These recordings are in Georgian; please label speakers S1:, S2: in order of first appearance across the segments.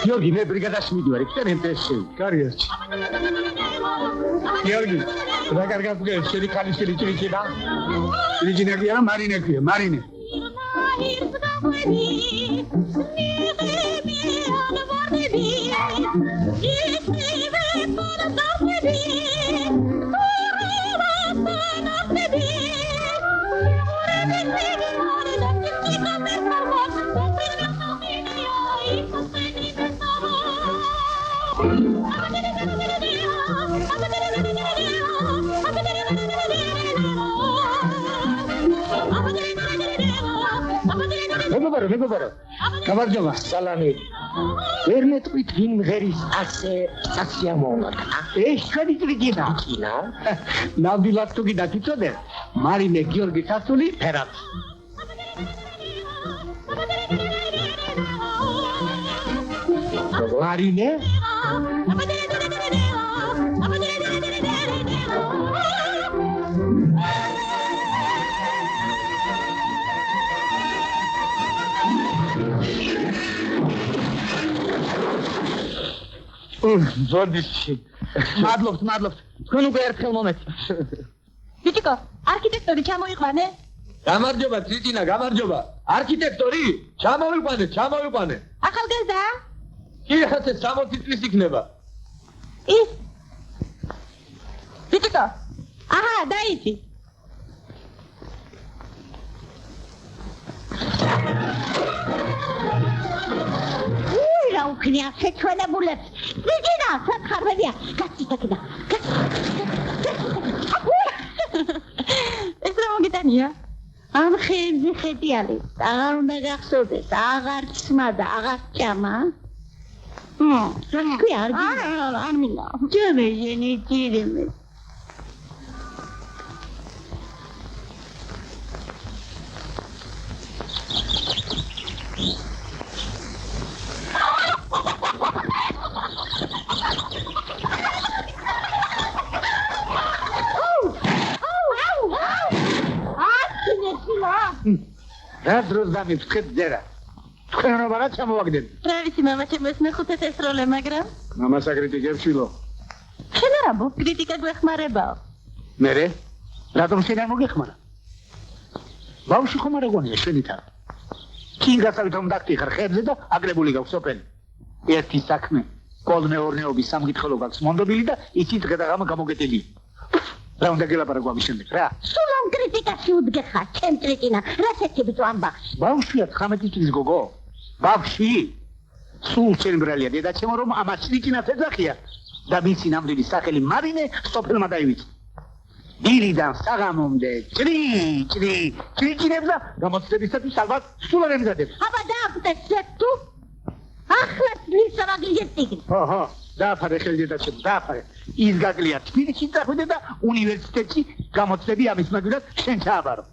S1: Georgi, me brigadas midvar, eksperimentesi. Kariyerç. Georgi, da karga puge, şeri kali şeri çiri da. Çiri çiri diye marine kuye, marine. მეგობარო გამარჯობა სალამი ვერ მეტყვით ვინ ღერის ასე სასიამოვნოდ ეს ხადი ტრიგინა კინა ნამდვილად თუ გინდა თვითონე მარინე გიორგი სასული ფერად მარინე ზოდიში მადლობთ თქვენ უკვე ერთხელ მომეცი
S2: ბიჭიკო არქიტექტორი ჩამოიყვანე
S3: გამარჯობა ციტინა გამარჯობა არქიტექტორი ჩამოვიყვანე
S2: ახალგაზრდა
S3: კი ასე 60 წლის იქნება
S2: ის ბიჭიკო აჰა დაიცი Uknia შეჩვენებულებს. ვიგინა, სათხარებია. გაციტაკდა. ეს რა მოგიტანია? ამ ხეებზე ხედი არის. აღარ უნდა გახსოვდეს, აღარ ცმა და აღარ ჭამა. რა არ მინდა. ჯერე ჯერე.
S1: რა დროს დამიფრთხეთ ძერა თქვენ რა ვართ ჩამოვაგდეთ
S2: რა ვიცი მამა ჩემს მეხუთე წესროლე მაგრამ
S1: მამას აკრიტიკებს შილო
S2: შენ რა ბო კრიტიკა გვეხმარებაო
S1: მერე რატომ შენ არ მოგეხმარა ბავშვი ხომ არ ეგონია შენითა კინგასავით რომ დაგტიხარ ხებზე და აგრებული გაქვს სოფელი ერთი საქმე კოლმეორნეობის სამკითხველო გაქვს მონდობილი და იცით დღე-დაღამე გამოგეტილი რა უნდა გელაპარაკო ამის შემდეგ რა
S2: სულ ამ კრიტიკაში უდგეხარ ჩემ ტრიკინა რასეთი ბიჭო ამ ბავშვი
S1: ბავშვია 19 წლის გოგო ბავშვი სულ ჩემ ბრალია დედაჩემო რომ ამას ტრიკინას ეძახია და მისი ნამდვილი სახელი მარინე სოფელმა დაივიწყო დილიდან საღამომდე ტრიკინებს და გამოცდებისათვის ალბათ სულ არ ემზადებს
S2: აბა დააფტეს თუ ახლა ლისავაგლიეთი
S1: ხო დააფარე ხელი დედაჩემო დააფარე ის გაგლია თბილისში წახვიდე და უნივერსიტეტში გამოცდები ამის მაგალითად შენ ჩააბარო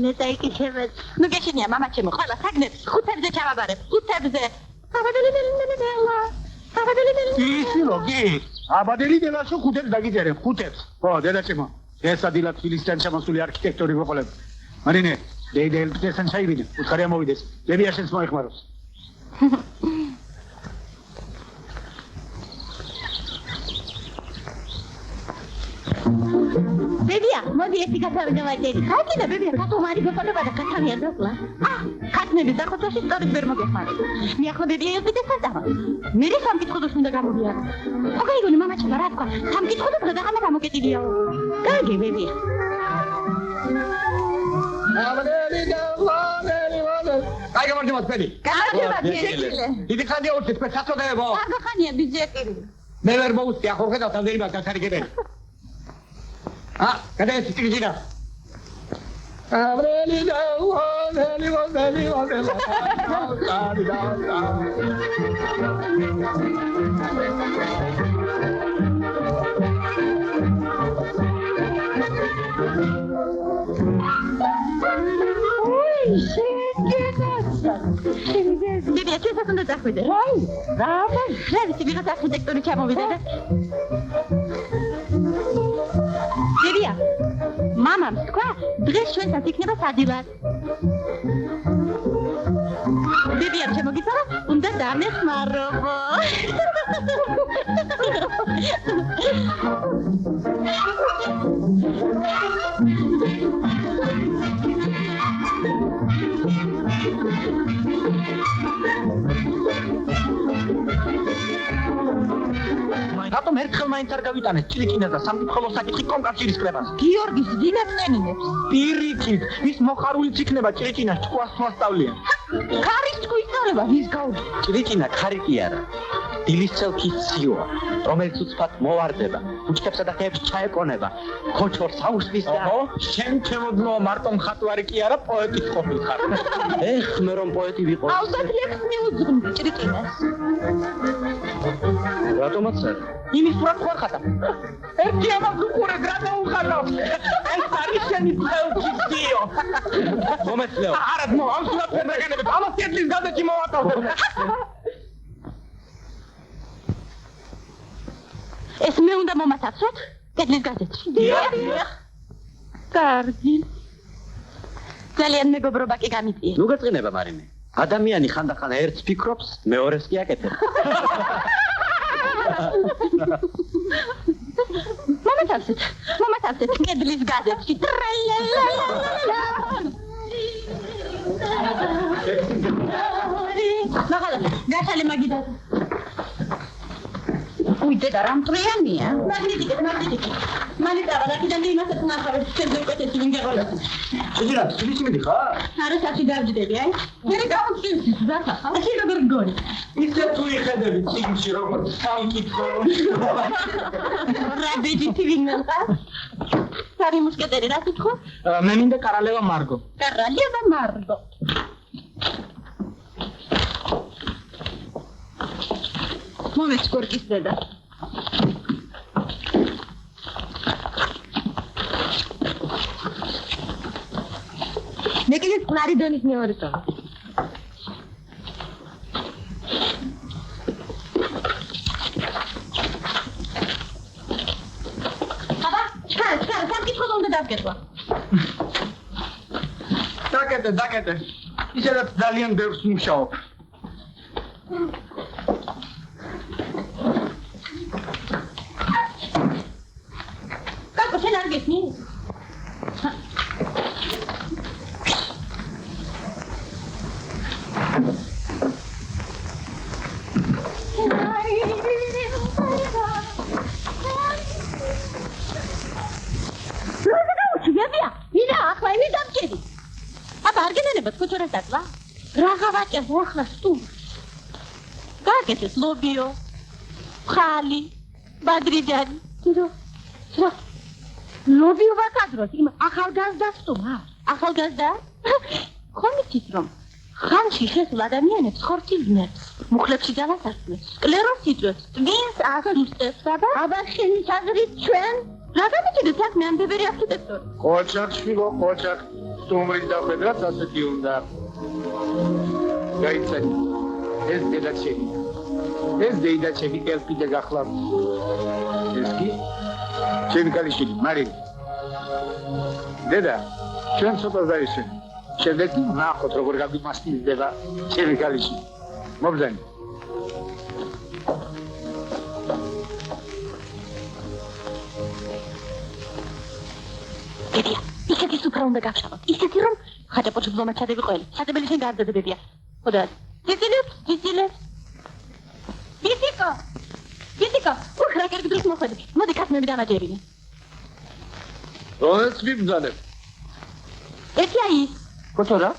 S2: ნეტაიკიშევეც ნუ გეშინია მამაჩემო ყველა საგნებს ხუთებზე ჩავაბარებ ხუთებზე
S1: აბადელი დელაშო ხუთებს დაგიწერე ხუთებს ხო დედაჩემო ეს ადილა თბილისიდან ჩამოსული არქიტექტორი ვიყოლებ მარინე დეიდელ პტესან ჩაივიდე უცხარი ამოვიდეს დებია შენს მოეხმაროს
S2: ბებია, მოდი ერთი კაცავი დავაჭერი. ხაკინა ბებია, კაცო მარი გოყოლება და კაცავი არ დაკლა. კაცნები დახოთაში სწორად ვერ მოგეხმარება. მე ახლა ბებია იყიდე საწავა. მე სამკითხოდოს უნდა გამოვიარო. ხო გაიგონი მამაჩემ რა თქვა? სამკითხოდოს დღე-დაღამე გამოკეტილიაო. კარგი ბებია.
S3: აი გამარჯობა თქვენი.
S2: გამარჯობა ძიეკილე.
S3: დიდი ხანია ურთით მე საწოდებო.
S2: კარგი ხანია ძიეკილე.
S3: მე ვერ მოუსწია ხო ხედავთ ამდენი მაგათარიგებელი. გადაეცი ტრიცინა. აბრელი და ველი ველი ველი.
S2: Bebia, ce să sunteți acum de rai? Da, mă, vreau să vină arhitectorul ce am obidat. Bebia, mama, scoa, dress și să ticneva să adilat. Bebia, ce mă ghițara? Unde dame smarovo.
S1: რატომ ერთხელ მაინც არ გავიტანეთ ჭრიჭინას და სამკითხველო საკითხი კომკავშირის კრებას?
S2: გიორგის დინებწენინებს.
S1: პირიქით, ის მოხარულიც იქნება ჭრიჭინას ჭკუას მოსწავლია.
S2: ქარის ჭკუის სწავლება ვის გაუძლია?
S1: ჭრიჭინა ქარი კი არა. დილის წელქის ციოა, რომელიც უცბად მოვარდება, ბუჩქებსა და ხეებს ჩაეკონება, ქოჩორს აუსვის და შენ ჩემოდნო მარტო მხატვარი კი არა, პოეტი ყოფილხარ. ეხ, მე რომ პოეტი ვიყო.
S2: აუზად ლექს მიუძღვნ ჭრიჭინას.
S1: რატომაც არა? იმის თურმე ხარ ხატა. ერთი ამას უყურე რა დაუხატავ. ეს არის შენი წელქის ციო. მომეცლეო. არა, ნო, ამ სულაც ვერ მეგენებ. ამას კეთლის გაზეთი მოვატავდე.
S2: ეს მე უნდა მომასახოთ კედლის გაზეთში. დიახ. კარგი. ძალიან მეგობრობა კი გამიწია.
S1: ნუ გაწყინება მარიმე. ადამიანი ხანდახან ერთს ფიქრობს, მეორეს კი აკეთებს.
S2: მომასახეთ კედლის გაზეთში. მაგალა, გახალე მაგიდა. Uy, deda, ramtrიანია. მაგნიტიკი. მალიტავა და კიდე იმასაც ნახავთ, შენზე უკეთე სინგე ყოლას.
S3: ჭრიცინა, თბილისში მიდიხარ?
S2: არა, საჩი დავჯდები, აი. მე გავუწევს ზახა. ახი როგორ გონი?
S3: ისე თუ იხედები ციგნში როგორც სამკითხო.
S2: რა ბეჯითი ვინმელყა? სარი მუსკეტერი რა თქო?
S1: მე მინდა კარალევა მარგო.
S2: კარალევა მარგო. მომეც კორკის დედა. მე კიდე წყნარი დონის მეორე წამი. აბა, ჩქარა, სამკითხო უნდა დავკეთვა.
S3: დაკეთე. ისედაც ძალიან ბევრს მუშაობ.
S2: Ragavacea vorla stu. Gagete slobio. Khali. Badrijani. Tiro. Lobio vakadros. Im ახალგაზრდა სტუმა. ახალგაზრდა? ხომიცით რომ ხანში შესულ ადამიანებს ხორცილნებს, მუხლებში ძალასარწმებს, სკლეროსიტებს, ტვინს ასუსტებს, აბა შენი საზრით ჩვენ რა გამიჭირდა საქმე ამ ბევრი არქიტექტორი?
S1: ყოჩაკ შვილო, ყოჩაკ. სტუმრის დახვედრაც ასეთი უნდა. გაიცანი. ეს დედაჩემი. ეს დედაჩემი კელპიდე გახლავთ. ეს კი? ჩემი კალიშვილი, მარინა. დედა, ჩვენ ცოტა დაისვენ. შემდეგ ნახოთ როგორ გაგვიმასპინდება ჩემი კალიშვილი. მობრძანი.
S2: ბებია, ისეთი სუფრა უნდა გავშალოთ. ისეთი რომ ხაჭაპურში ბლომა ჩადები ყველი. ჩადებელი შენ გარდადა ბებია. ხოდა. ვიზილებს. ვიზიკო. უხრა კერგი დროს მოხდები. მოდი კაცმები დამაჯერინე.
S3: როდეს ვიბძანებ?
S2: ერთი არის.
S1: კოჩორა?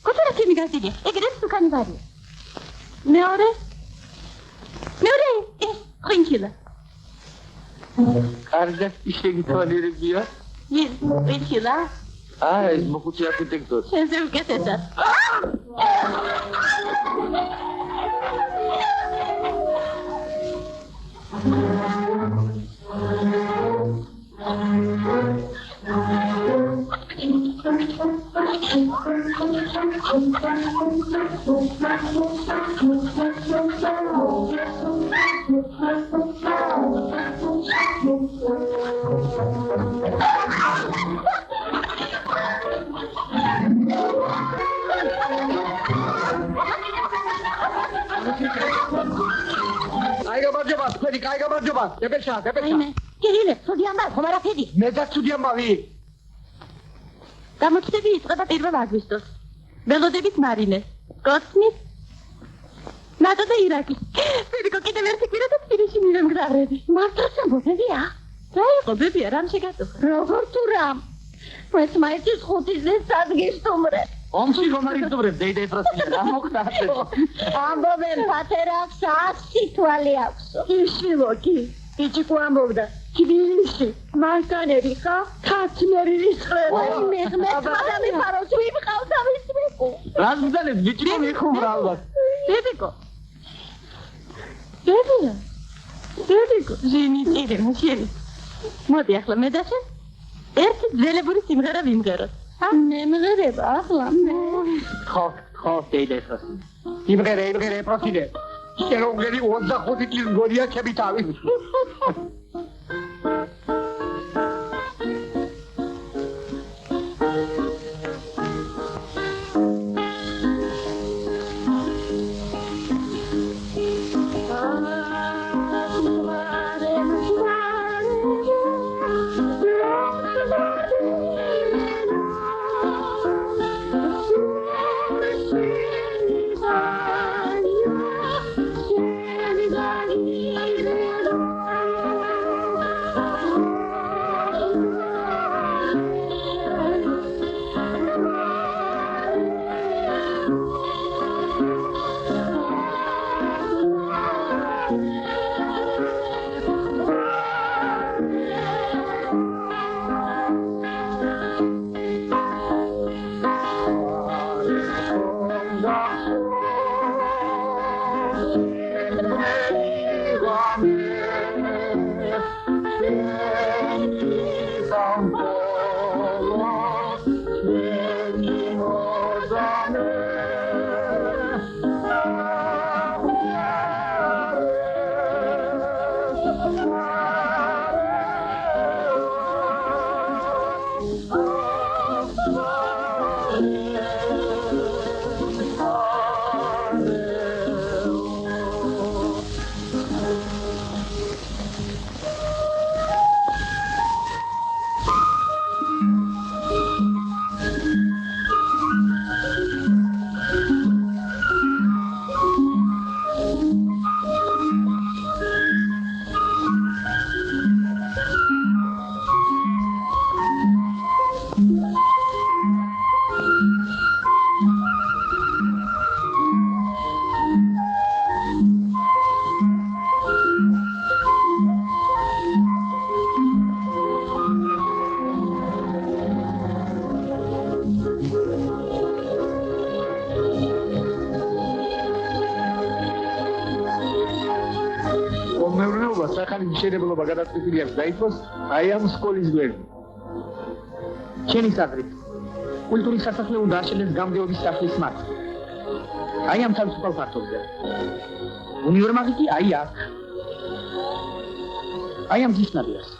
S2: კოჩორა ჩემი გაზიდია. ეგრეთ სუკანი ვარია. მეორე. ეს ხრინჩილა.
S1: კარგად შეგითვალიერებია.
S2: ის ვიჩილა
S1: ეს მოხუცი არქიტექტორი.
S2: შენზე უკეთესად
S1: გაიგაბარჯობა, დებეშა.
S2: კირილე, ცუდი ამბავი, ხომ არაფერი.
S1: მე და ცუდი ამბავი.
S2: გამოჩნდები იწყება 1 აგვისტოს. ველოდებით მარინე. კოსმის. ნატო და ირაკი. ფედიკო კიდევ ერთი კვირა და ფინიში მივემგზავრები. მართლაც ამბობებია? რა იყო ბებია, რამ შეგატოვა? როგორ თუ რამ? ეს მაინც 5-ზე სადგისტუმრე.
S1: ომში რომ არის დობრებ, დეიდე პროცესი რა მოხდა ასე?
S2: ამბობენ პატარა აქვს 100 თვალი აქვს. ისილოკი. იჭიკუ ამბობდა. თბილისში მანქანები ხა ქათმერი ისყრება. მე ადამი ფაროს ვიმყავს ამის მეკუ.
S1: რას მძალებ, ვიჭიკო მიხუმრა ალბათ.
S2: დედიკო, ჟენი წირე, მაშერი. მოდი ახლა მე და შენ ერთი ძველებური სიმღერა ვიმღეროთ. მე მღერება ახლა მე.
S1: ხო, დეიდე პროცესი. იმღერე პროცედე. შეროგერი 25 წლის გორია ჩემი თავი.
S3: შეიძლება გადაწყვეტილი აქვს დაიწყოს აი ამ სკოლის გვერდი.
S1: ჩემი საკრით. კულტურის სასახლე უნდა აშენდეს გამგეობის სახლის მართ. აი ამ თავისუფალ ფართობზე. უნივერმაღი კი აი აქ. აი ამ გის ნაპირას.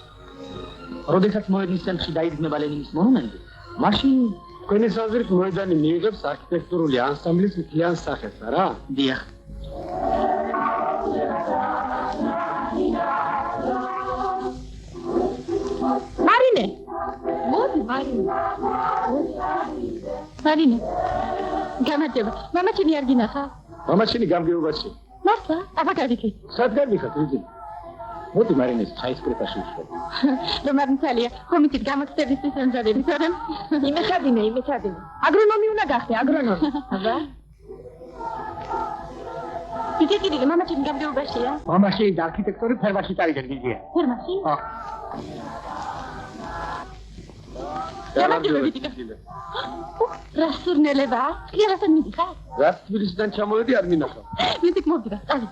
S1: როდესაც მოედნის ცენტრში დაიდგმება ლენინის მონუმენტი, მაშინ
S3: თქვენი საზრით მოედანი მიიღებს არქიტექტურული ანსამბლის მთლიან სახეს, არა?
S1: დიახ. მარინე. გამარჯობა. მამაჩემი არ გინახა?
S3: მამაჩემი გამგეობაში.
S2: მართლა? აბა გადიქი.
S3: სად გადიხარ იგი? მოდი მარინეს ჩაისკრეფაში ვშვა.
S2: რომ არ მცალია, კომიტეტ გამოცდების სანჯადები, თორემ იმეჩადინე. აგრონომი უნდა გახდე, აგრონომი. აბა. Bize gidelim, mama için gamle uğraşı ya.
S1: Mama şeyin arhitektörü fermaşı tarihleri gidiyor.
S2: Fermaşı?
S1: Ha.
S2: Yalan diyor bitika. Rastur nele var? Yalasın bitika.
S3: Rast birisinden çamuru diğer mi nasıl?
S2: Bitik mı bitika? Hadi.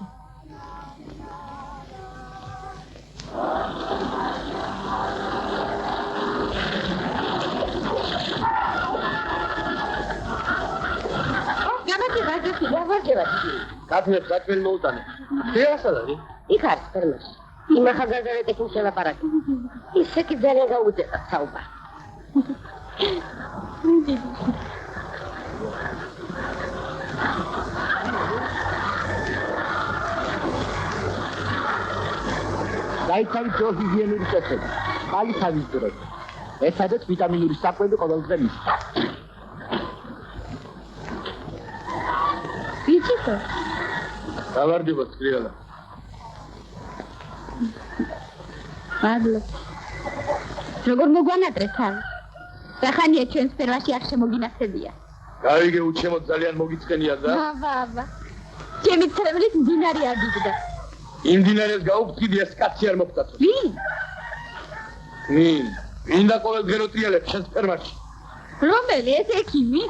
S3: Katmer ne oldu? Ne yasalar?
S4: იქ არის ფერმაში. იმ ახალგაზრდა ტექნიკ შელაპარაკი. ისე კი ძალიან გაუძედა საუბარი.
S1: დაიცავით ჰიგიენური წესები. ხალი თავის დროს. ესადაც ვიტამინური საკვები ყოველდღე მისცა.
S2: Bitika.
S3: გავარდებოთ კრიალა.
S2: მადლობა. როგორ მოგვანატრეთ თავი? სახანია ჩვენს ფერმაში არ შემოგინახებია.
S3: გავიგე უჩემოთ ძალიან მოგიწყენია და
S2: აბა. ჩემი წერმლის მდინარე აგიგდა.
S3: იმ დინარეს გაუფრთხილი ეს კაცი არ მოგწაწო.
S2: ვინ?
S3: ვინ და ყოველდღე რო ტრიალებს შენს ფერმაში?
S2: რომელი ეს ექიმი?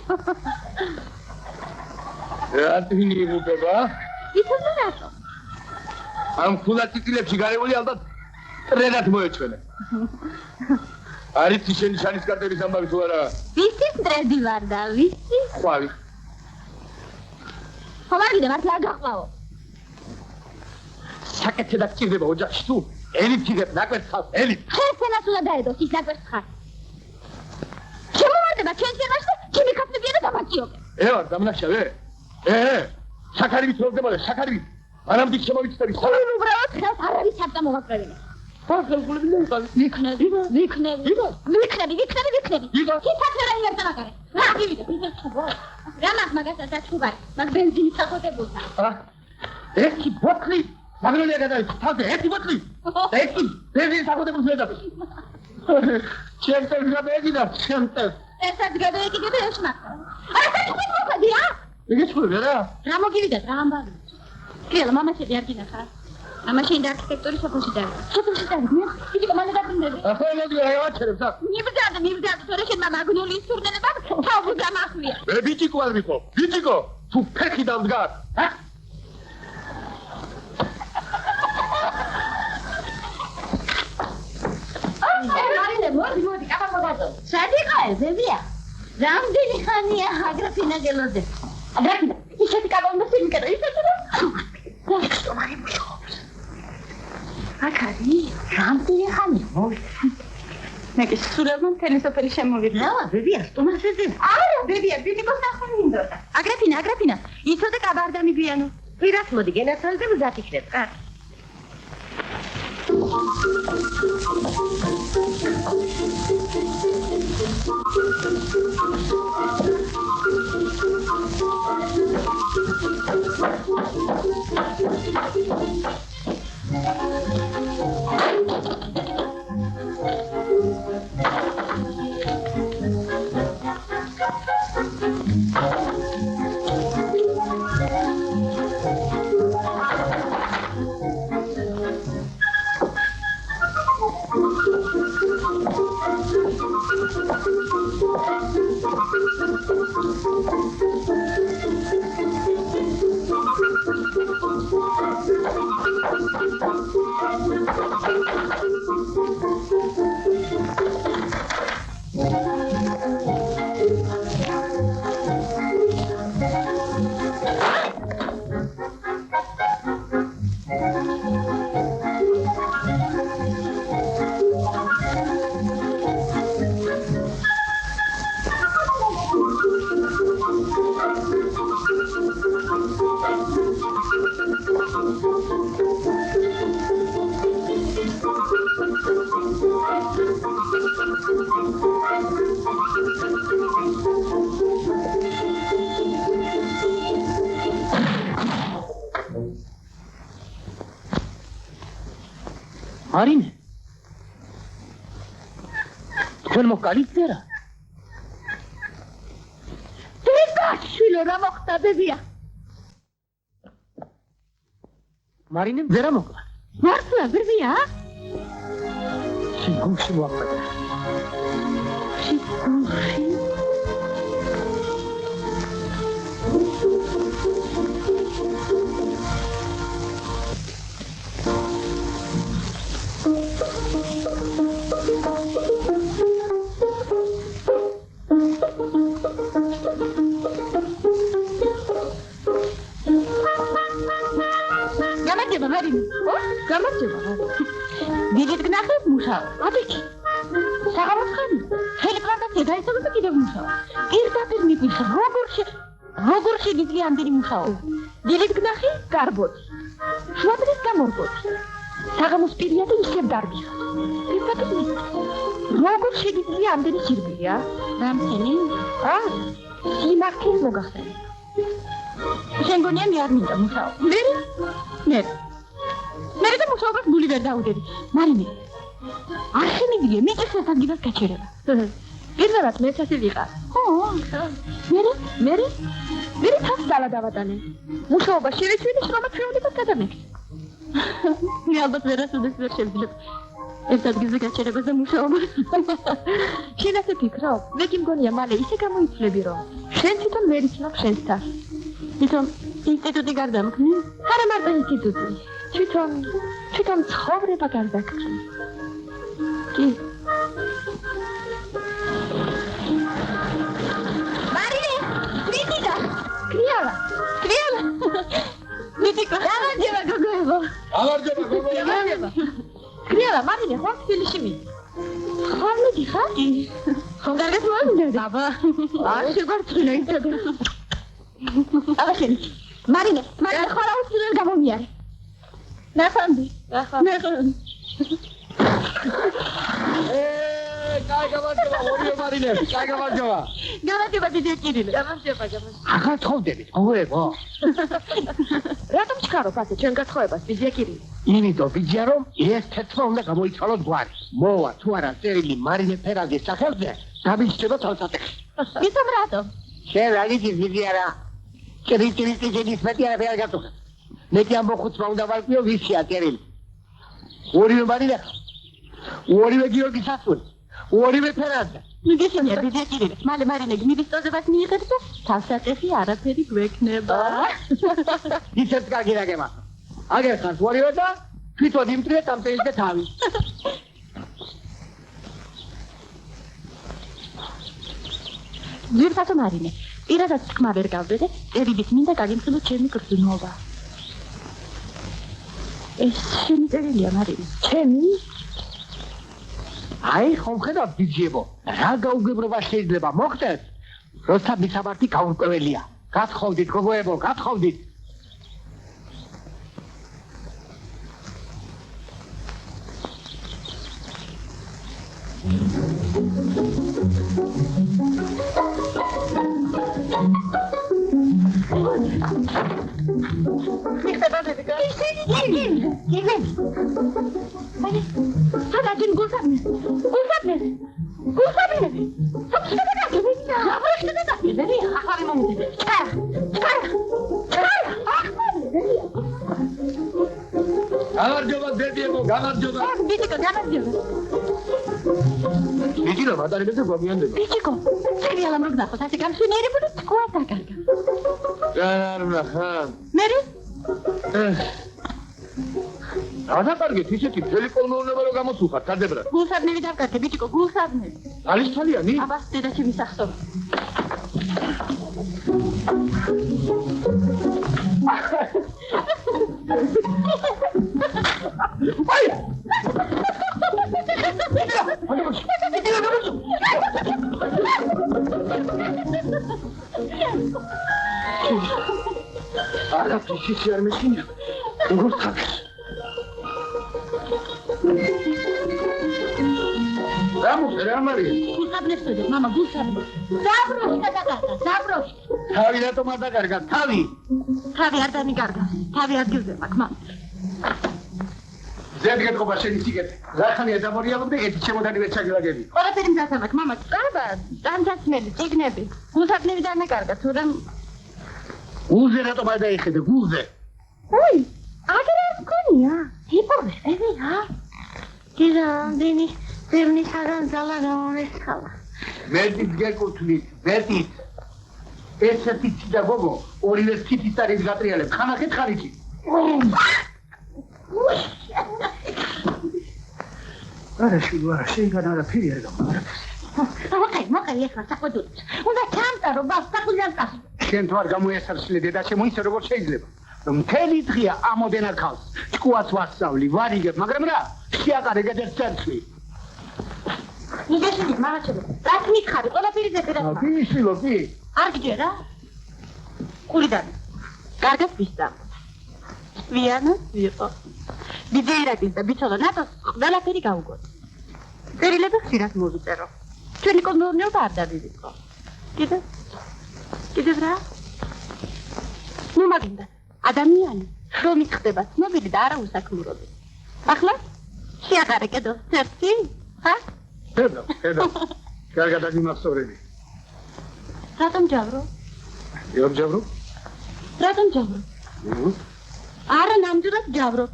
S3: რა თვინი იმუქება?
S2: იცოდი რატო?
S3: ამ ფულატიტილებში გარეული ალბათ ტრენად მოეჩვენე. არის შენი შანისკარტების ამბავი თუ არა?
S2: ვისი ტრედი ვარ და ვისი?
S3: ხვავი.
S2: ხომარგიდა მართლა გახმაო.
S3: საკეთე და გჭირდება ოჯახში თუ ელით იღებ ნაკვეთს ხავს ელით.
S2: ხესენას უნდა დაედოს ის ნაკვეთს ხარ. შემოვარდება ჩვენს ფერმაში და ჩემი ქაფებია და დამაკიობე.
S3: ვარ დამნაშავე? შაქარით როდება და შაქარით. მანამდე შემოვიცდები ხოლმე.
S2: უბრალოდ ხელს არავის არ დამოვაკრებინე.
S3: ფასოლგული
S2: ვიქნები. თითქოს რა იმერთა მაგარი. რა გივიდა? რა მაგასაც აჩუბარი. მაგ ბენზინი სახოდებულდა.
S3: ერთი ბოთლი მაგროლია გადაიქცა. თავზე ერთი ბოთლი. ერთი ბენზინი სახოდებულს ვეძებ. ჩემს გაბეგინა ჩემს.
S2: ესაც გადაეკიდე ეს მაგა. არა საჭმელი მოხდი რა?
S3: მიგეჩვენე რა?
S2: რა მოგივიდა რა ამბავი? კილა მამა შედი არ გინახა. მამა შენ და არქიტექტორის სოფელში დავა. სოფელში დავა. იგი მალე დაბრუნდები.
S3: ახლა მოდი რა ვაჩერებ და.
S2: მიბძანე, თორე შენ მამა გნული სურნელება თავი დამახვია.
S3: მე ბიჭიკო არ ვიყო. ბიჭიკო, თუ ფეხი დავდგარ, ჰა?
S4: მოდი, კაბა მოგადო.
S2: სადიყაა ზევია? რამდენი ხანია აგრაფინა გელოზე? აგრაფინა, ისეთი კაბა უნდა სიმკერო, ისეთი რა? სტომარი მუშაობს. აკარი, რამდენი ხანია? მე სულელმა მთელი სოფელი შემოვიდა.
S4: რა, ბებია, სტომარზე.
S2: არა, ბებია, ბიბიკოს ნახვა მინდოდა. აგრაფინა, იცოდე კაბა არ დამიგვიანო.
S4: პირას მოდი, გენაცვალე და მზად იქნებ, კარგი.
S1: არინე. თქვენ მოკალით რა?
S2: დედაშვილო, რა მოხდა ბებია?
S1: მარინემ ზერა მოკლა.
S2: მართლა ბერბია?
S1: შიგულში მოაყვება.
S2: შიგულში? გამარჯობა მარინე. გამარჯობა. დიდით გნახეთ მუშაობ. აბიჭი. საღამოს ხანი. ხელი პლანტაცია დაისწავლა და კიდევ მუშაობ. პირდაპირ მიგვიხ როგორ შეგიძლია ამდენი მუშაობა. დიდით გნახე გარბოდი. შუადღეს გამორბოდი. საღამოს პირია და ისევ დარბიხ. პირდაპირ როგორ შეგიძლია ამდენი სირბილია? რამთენი? სიმართლეს მოგახსენე. შენ გონია მე არ მინდა მუშაობა. მე და მუშაობას გული ვერ დაუდები. მარინე. არ შემიძლია მიჭირს ადგილას გაჩერება. პირველად მე წასი ვიყარ. მე თავს დალადავადანე. მუშაობა შევეცვიდე შრომა ჩვეულებად გადამექცე. მე ალბათ ვერასოდეს ვერ შევძლებ. ეს ადგილზე გაჩერებას და მუშაობას. შენ ასე ფიქრობ? მე კი მგონია მალე ისე გამოიცვლები რომ შენ თვითონ ვერ იცნობ შენს თავს. თვითონ ინსტიტუტი გარდამქმნი? არა მარტო ინსტიტუტი. თვითონ ცხოვრება გარდაქმნი. კი. მარინე, მიტიკა. კრიალა. მიტიკა. გამარჯობა გოგოებო. გამარჯობა. კრიალა, მარინე, ხომ თბილისში მიდ? ხომ მიდიხარ? ხომ კარგად მოამზადე? აბა, არ შეგვარცხინა ისეთი. აბა შენ. მარინე, ხარა უსწრებ გამომიარე. ნახანდი.
S3: კაი გამარჯობა, ორივე მარინე, კაი გამარჯობა.
S2: გამარჯობა დიდი კირილე. გამარჯობა.
S1: აღარ თხოვდებით, მოგოებო.
S2: რატომ ჩქარო ფასე ჩვენ გათხოვებას დიდი კირილე?
S1: იმიტომ ბიძია რომ ეს თეთრმა უნდა გამოიცვალოს გვარი. მოვა თუ არა წერილი მარინე ფერაძის სახელზე, გამიშება თავსატეხი.
S2: იცნობ რატომ?
S1: შენ რა გიძი ბიძია რა? წერილი შედის მეტი არა ვერ გაწუხე. მე კი ამ ხუთმა უნდა ვარკვიო ვისია წერილი. ორივე მარინე, ორივე გიორგი სასული, ორივე ფერაძე.
S2: მიგეშენია დიდი კირილე. მალე მარინე გმირისწოდებას მიიღეთ და თავსატეხი არაფერი გვექნება.
S1: ისეთ კარგი რაგება. აგერ ხართ ორივე და თვითონ იმტრიეთ ამ წერილზე თავი.
S2: ძირფასო მარინე, პირადად თქმა ვერ გავდე და წერილით მინდა გაგიმხილო ჩემი გრძნობა. ეს შენი წერილია მარინე, ჩემი?
S1: აი ხომ ხედავ ბიძიებო, რა გაუგებრობა შეიძლება მოხდეს? როცა მისამართი გაურკვეველია. გათხოვდით გოგოებო, გათხოვდით.
S2: Sadacığım gulsabne. Sapışma da kalkın. Sapışma da kalkın. Nereye? Aklarım onu dedi. Çıkar.
S3: გამარჯობა დედიებო, გამარჯობა.
S2: Biçiko, გამარჯობა.
S3: იჯირო მადარებეზე გვამიანდება.
S2: Biçiko, სები ალამ რო გნახოს, ასე გამშვენიერებული თქვა დაკარგა.
S3: არ ვნახა.
S2: მერე?
S3: გადაკარგეთ ისეთი მთელი კოლმეურნება რომ გამოსუხარ დადებრად.
S2: გულსაბნები დავკარგე, ბიჭიკო, გულსაბნები.
S3: არის თალიანი?
S2: აბა, დედაჩი მისახსო.
S3: არა, ფიში არ მეშინია. როგორ ხარ? რა მარია?
S2: გულსაბნებს ვეძებ, მამა, გულსაბნებს. დაბროში გადაკარგა, დაბროში.
S3: თავი რატომ არ დაკარგა? თავი
S2: არ დამიკარგა. თავი ადგილზე მაქვს, მამა.
S3: ზედგეთყობა შენი სიკეთე. რა ხანია დამორიალობდი, ერთი ჩემოდანი ვერ ჩაგილაგები.
S2: ყველაფერი მზად მაქვს, მამა. აბა, დამძაცმელი, წიგნები. გულსაბნები დამეკარგა, თორემ
S1: გულზე რატომ არ დაიხედე, გულზე?
S2: ой, აგერ არ მქონია იპოვებია დიჟანდენი ძერნი საგანძალა გამომესხალა
S1: მედით გეკუთვნით მედით ესეთი და გოგო ორივე თითის არის გატრიალებ ხანახეთ ხარიჭი არა შვილო არა შენგან არაფერი არ გამომარაგებს
S2: მოყევი ახლა საყვედურით უნდა ჩამტარო ბავშვს საყულიას წასვლა
S1: შენ თუ არ გამოიასარცლე დედაშემო ისე როგორ შეიძლება რომ მთელი დღეა ამოდენა ქალს ჭკუას ვასწავლი ვარიგებ მაგრამ რა შეაყარე გადაც წარცვი
S2: მიგეშიდი მაღაჩები რაც მითხარი ყველაფერი ზეპირად
S1: კი შვილო კი
S2: არ გჯერა ყურიდან კარგად ვისწავლ ვიანა ვიყო დიდეირაკის და ბიჭოლა ნატოს ყველაფერი გავუგოთ წერილები ხშირად მოვიწერო ჩვენი კოლმეურნეობა არ დავივიწყო კიდევ რა ნუ მაგინდა ადამიანი რომით ხდება ცნობილი და არა უსაქმურობი ახლა შეაყარე კიდო ცერცი ხა
S1: ხედავ კარგად აგიმახსოვრები
S2: რატომ ჯავრო
S1: იობ ჯავრო
S2: რატომ ჯავრო არა ნამდვილად ჯავრო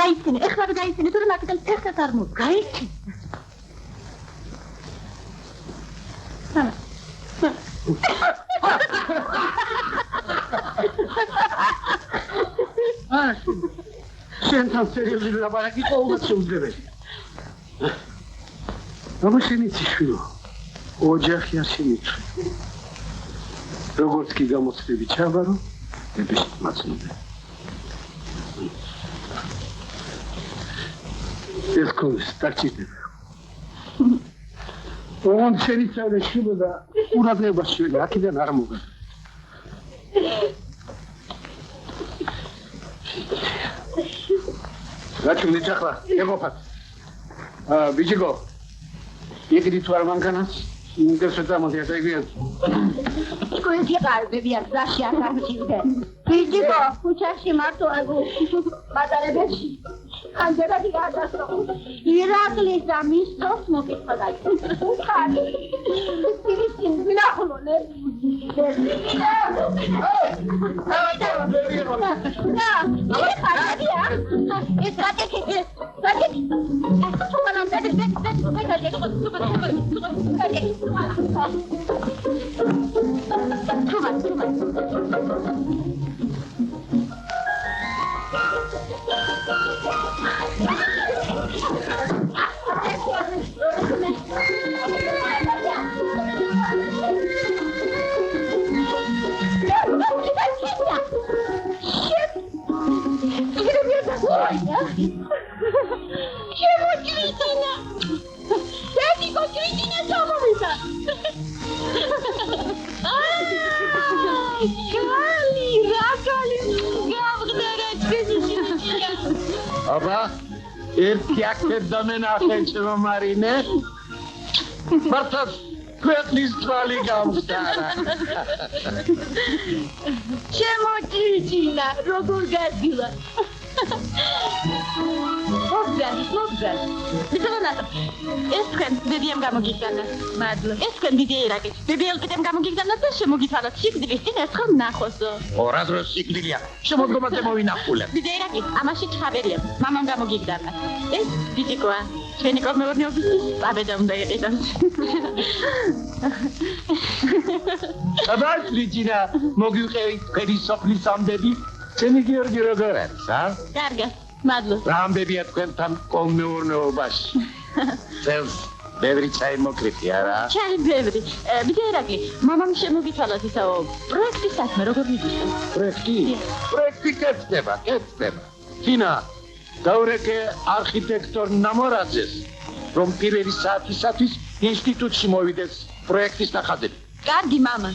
S2: გაიცინე ეხლა გაიცინე თუ მაგიდან ფეხად არ მოვ გაიცინე შენთან სერიოზული ლაპარაკი ყოველდღე შეუძლებელია რომ შენიცი შვილო ოჯახი არ შემიწვი როგორც კი გამოცდები ჩაბარო მეფეში მაცნობე ეს კოლეს დარჩიდება ოღონდ შენიცავდა შვილო და ყურადღება შვილო აქედან არ მოგა გაჩვენეთ ახლა ეყოფათ ბიჭიკო იქით თუ არ მანქანას ინტერესდა მომდიას აიგიან სკოლაში ყალბები არ ზაში არ გამჩივდე ბიჭიკო ქუჩაში მარტო აგო მატარებელში ხანჯერადი გადასწრო ირაკლის და მის თავს მოკითხა ხარი ისინი მინახულონე
S1: აბა ერთი აქედამენ ახენჩება მარინე მართად ქვეყნის თვალი გამხდარა შემოჭრიჭინა როგორ გაძილა მოგზან ეს თქვენ ბებიამ გამოგიგდანა მადლობა ეს თქვენ დიდი ერაკი ბები ელკიტემ გამოგიგდანა და შემოგითვალოთ სიკვდილის წინ ერთხელ ნახოსო ორ ადროს სიკვდილია შემოდგომაზე მოვინახულებ დიდი ერაკი ამაში ჩხაბერია მამამ გამოგიგდანა ეს ბიჭიკოა ჩვენი კოლმეურნეობის აბედა უნდა იყიდოს აბა ბიჭინა მოგიყვებით თქვენი სოფლის ამბები ჩემი გიორგი როგორ არის კარგად მადლობა რამბებია თქვენთან კოლმეურნეობაში წელს ბევრი ჩაი მოკრიფი არა ჩაი ბევრი ბიჭერაკი მამამ შემოგითვალოთ ისაო პროექტის საქმე როგორ მიგიშო პროექტი კეთდება თინა დაურეკე არქიტექტორ ნამორაძეს რომ პირველი საათისათვის ინსტიტუტში მოვიდეს პროექტის ნახაზები კარგი მამა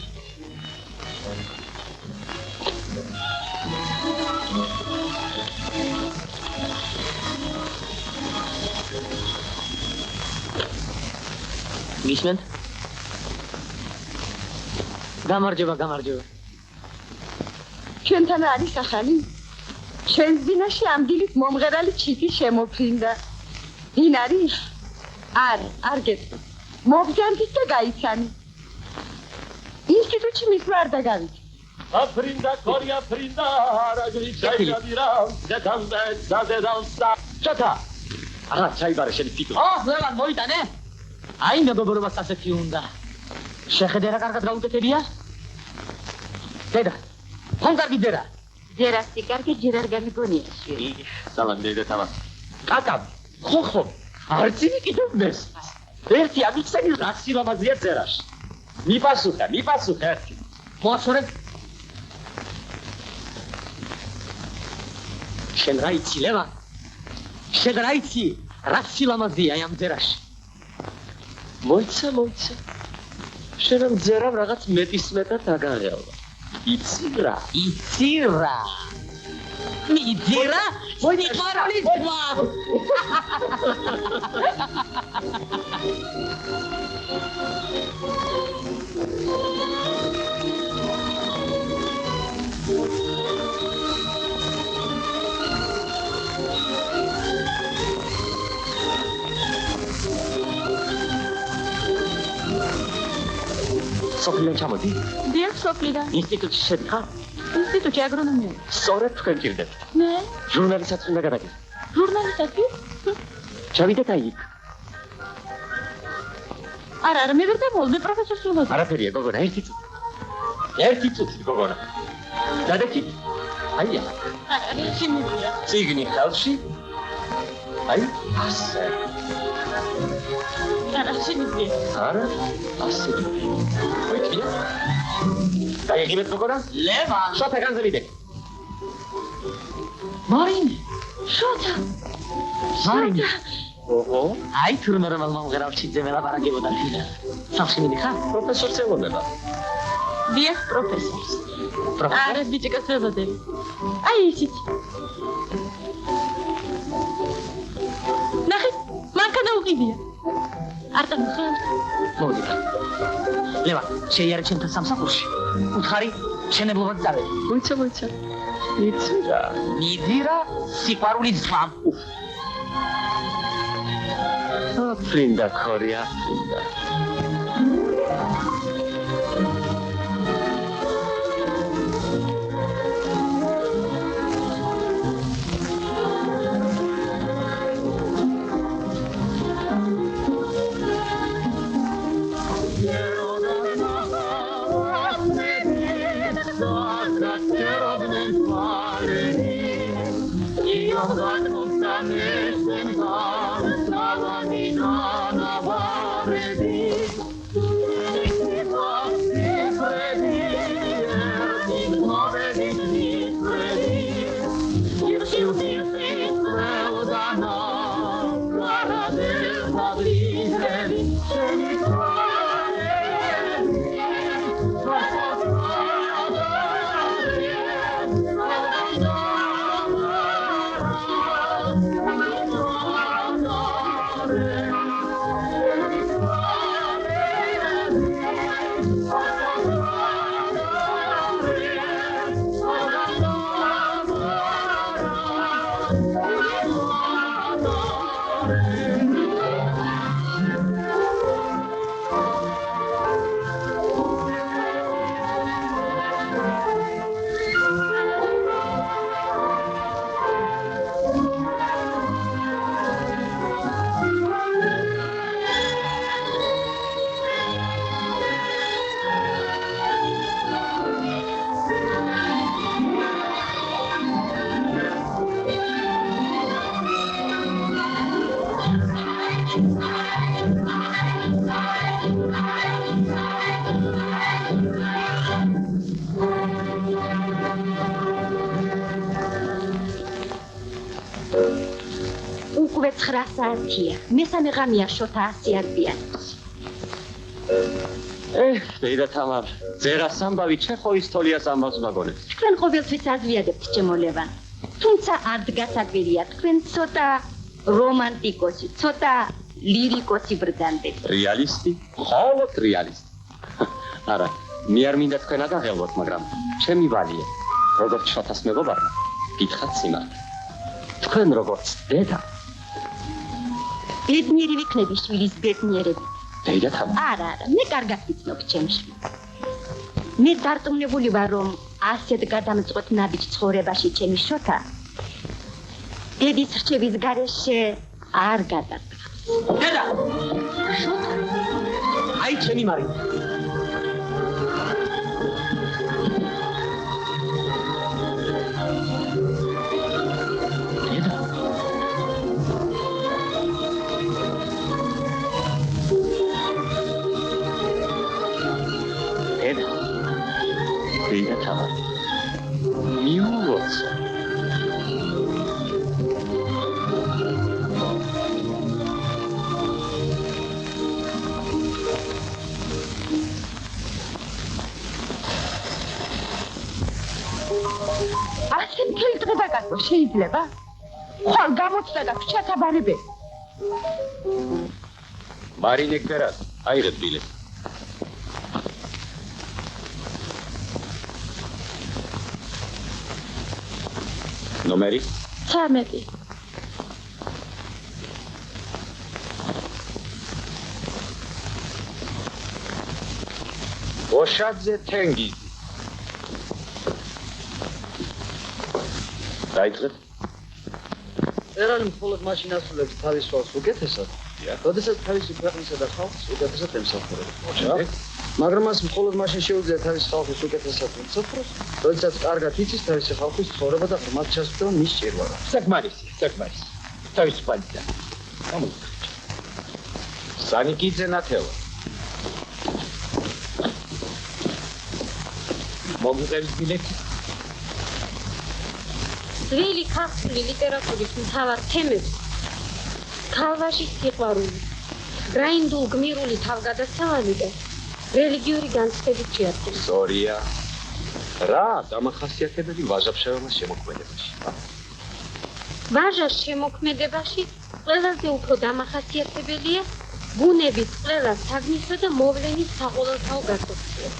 S5: გისმენთ? გამარჯობა.
S2: ჩვენთან არის ახალი? ჩვენს ბინაში ამ დილით მომღერალი ჩიტი შემოფრინდა. ვინ არის? არ გეტყვი. მოგზანდით და გაიცანი. ინსტიტუტში მის ვარ და გავიცი.
S5: Aprinda, Korea, Prinda, Ragri, China, Diram, Zetambe, Zadedalsa. Chata! Ah, chai bare sheli titu.
S3: ლევან მოიტანე? აი მეგობრობას ასეთი უნდა. შეხედე რა კარგად გაუკეთებია? დედა, ხომ კარგი დერა?
S4: ძერასი კარგი ჯერ არ გამიგონია შვილი.
S5: Salam dede tamam.
S3: კაკაბ, ხო,
S5: არც იმიკიდებს. ერთი ამიცენი რა სილამაზეა წერაში. მიპასუხე ერთი.
S3: მოასურე. შენ რა იცი, ლევან? შენ რა იცი? რა სილამაზეა ამ წერაში?
S5: მოიცა. შენამ წერამ რაღაც მეტისმეტად აგაღელვა. იცი რა.
S3: მიდირა? მოიყვარული ძმა.
S5: სოფლიდან ჩამოდი.
S2: დიახ, სოფლიდან.
S5: ინსტიტუტში შედიხარ?
S2: ინსტიტუტში აგრონომია.
S5: სწორედ თქვენ გირდეთ.
S2: მე?
S5: ჟურნალისტად უნდა გადაგიდე.
S2: ჟურნალისტები?
S5: ჩავიდეთ აი იქ.
S2: არა, მე ვერ დამოლ, მე პროფესორს ვილოდი.
S5: არაფერია, გოგონა, ერთი წუთი, გოგონა. გადაგით. აი აქ.
S2: არა, შემიძლია.
S5: ციგნი ხელში. აი, ასე.
S2: არა, შემიძლია.
S5: არა, ასე. მოიწია. გაიგებთ, გოგონა?
S3: ლევან,
S5: შოთა განზევიდე.
S3: მარინე.
S2: შოთა.
S3: მარინე.
S5: ოჰო,
S3: აი თუ ნორმალმა მღერავჩიძე მელაპარაკებოდა თინა. სახში მიდიხარ?
S5: პროფესორს ელოდება.
S2: დიახ, პროფესორს.
S3: პროფესორი?
S2: არა, ბიჭიკას ველოდები. აი ისიც. ნახე, მანქანა უკიდია. არ დამხარ.
S3: მოდი. ლევან, შეიარე ჩემთან სამსახურში. უთხარი, შენებლობად წავედი.
S5: მოიცა. იცი რა.
S3: მიდირა სიყვარული ძმა.
S5: Aprinda, Korea, Aprinda.
S4: უკვე 9 საათია. მესამე ღამეა შოთა 100 ადრიანს.
S5: დედა თამარ, წერას ამბავი ჩეხოვის თოლიას ამბავს მაგონებს.
S4: თქვენ ყოველთვის აზრიადებთ ჩემო ლევან. თუმცა არ დგასაკვირია, თქვენ ცოტა რომანტიკოსი, ცოტა ლირიკოსი ბრგანდეთ.
S5: რეალისტი? მხოლოდ რეალისტი. არა, მე არ მინდა თქვენ აგაღელვოთ, მაგრამ ჩემი ვალია, როგორც შოთას მეგობარმა, გითხრათ სიმართლე. თქვენ როგორც დედა,
S4: ბედნიერი ვიქნები შვილის ბედნიერები.
S5: დედა თამარ.
S4: არა, მე კარგად ვიცნობ ჩემში. მე დარწმუნებული ვარ, რომ ასეთ გადამწყვეტ ნაბიჯ ცხოვრებაში ჩემი შოთა დედის რჩევის გარეშე არ გადადგა.
S3: დედა! შოთა! აი ჩემი მარინა.
S5: დედა თავა მიულოც
S2: ასე მთელი დღე დაგატო შეიძლება? ხვალ გამოჩნდა და ჩათაბარებე.
S5: მარინე გერას აიღეთ ბილეთი. ნომერი
S2: 13.
S5: ოშაძე თენგიზი. დაიწყეთ.
S6: ერანი მხოლოდ მაშინ ასრულებს თავის სვალს უკეთესად, როდესაც თავისი ქვეყნისა და ხალხის უკეთესად ემსახურება. მაგრამ მას მხოლოდ მაშინ შეუძლია თავის ხალხის უკეთესად ემსახუროს, როდესაც კარგად იცის თავისი ხალხის ცხოვრება და ღრმად ჩასწვდომა მის ჭირვალა.
S3: საკმარისი. თავისუფალი და.
S5: გამოიჩინე. სანიკიძე ნათელა.
S3: მოგიღებს ბილეთი.
S7: ძველი ქართული ლიტერატურის მთავარ თემებს ქალვაშის სიყვარული, გრაინდულ გმირული თავგადასავალი და რელიგიური განცდებით შეადგენს.
S5: ზორია. რა დამახასიათებელი ვაჟა-ფშაველას შემოქმედებაში?
S7: ვაჟას შემოქმედებაში ყველაზე უფრო დამახასიათებელია ბუნების ყველა საგნისა და მოვლენის საყოველთაო გასაცდელი.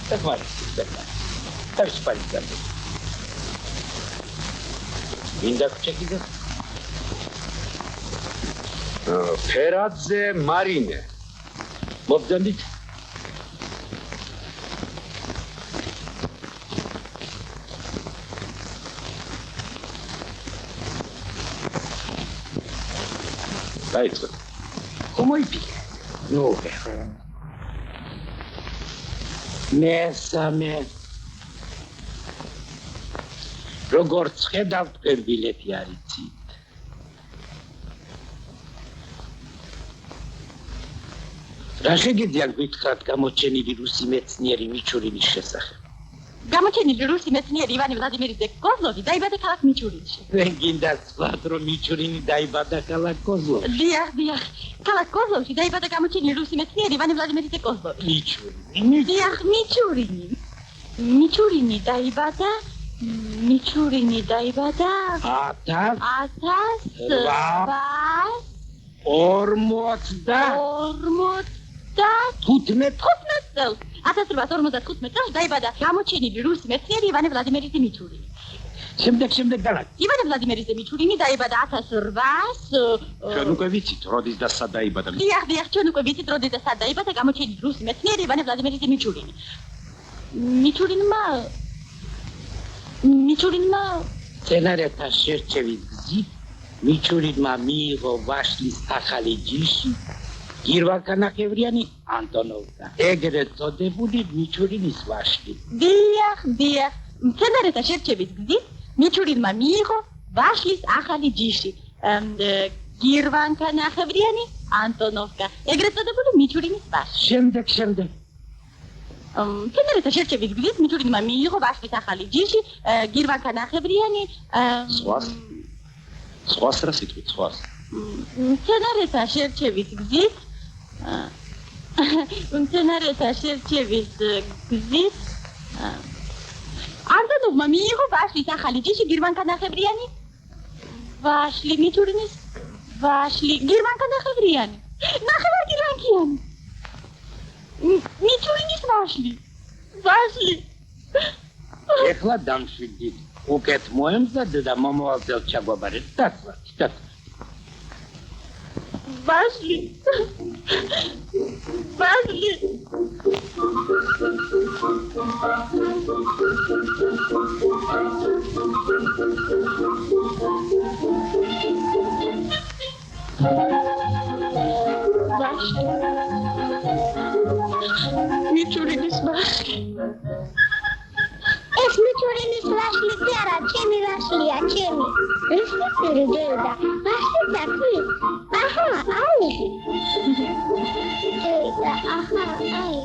S3: საკმარისი. თავისუფალი და. მინდა ქჩეკიდე.
S5: ფერაძე მარინე.
S3: მოგდანდით.
S5: დაიწყეთ.
S3: ხომოიფიქრე. ნუ მესამე როგორც ხედავთ თქვენ ბილეთი არ იცით. რა შეგიძლიათ გითხრათ გამოჩენილი რუსი მეცნიერი მიჩურინის შესახებ?
S2: გამოჩენილი რუსი მეცნიერი ივანე ვლადიმირიძე კოზლოვი დაიბადა ქალაქ მიჩურინში.
S3: თქვენ გინდათ ვთქვათ, რომ მიჩურინი დაიბადა ქალაქ კოზლოვში?
S2: დიახ. ქალაქ კოზლოვში დაიბადა გამოჩენილი რუსი მეცნიერი ივანე ვლადიმირიძე კოზლოვი.
S3: მიჩურინი.
S2: დიახ, მიჩურინი დაიბადა 1855 წელს დაიბადა გამოჩენილი რუსი მეცნიერი ივანე ვლადიმირიძე მიჩურინი.
S3: შემდეგ გალაკ.
S2: ივანე ვლადიმირიძე მიჩურინი დაიბადა 1800
S5: ჩვენ უკვე ვიცით, როდის და სად დაიბადა.
S2: დიახ, ჩვენ უკვე ვიცით, როდის და სად დაიბადა გამოჩენილი რუსი მეცნიერი ივანე ვლადიმირიძე მიჩურინი. მიჩურინმა
S3: სცენარეთა შერჩევის გზით მიჩურინმა მიიღო ვაშლის ახალი ჯიში გირვა კანახევრიანი ანტონოვკა, ეგრეთ წოდებული მიჩურინის ვაშლი.
S2: დიახ. სცენარეთა შერჩევის გზით მიჩურინმა მიიღო ვაშლის ახალი ჯიში გირვა კანახევრიანი ანტონოვკა, ეგრეთ წოდებული მიჩურინის ვაშლი.
S3: შემდეგ
S2: სცენარეთა შერჩევის გზით მიჩურინმა მიიღო ვაშლის ახალი ჯიში გირვა კანახევრიანი
S5: სხვას რა სიტყვით სხვას?
S2: სცენარეთა შერჩევის გზით ანტონოვმა მიიღო ვაშლის ახალი ჯიში გირვა კანახევრიანი ვაშლი მიჩურინის ვაშლი გირვა კანახევრიანი ნახევარგირვანკიანი მიჩურინის ვაშლი
S3: ეხლა დამშვიდით. უკეთ მოემზადე და მომავალ წელს ჩაგვაბარეთ. დაწვათ.
S2: ვაშლი
S7: ბაში
S2: მიჩურინის ბაში
S8: ეს მიჩურინის ვაშლი კი არა, ჩემი ვაშლია, ჩემი. ეს მიწური გელდა. ვაშლი დაქვი. აჰა, აი. აი.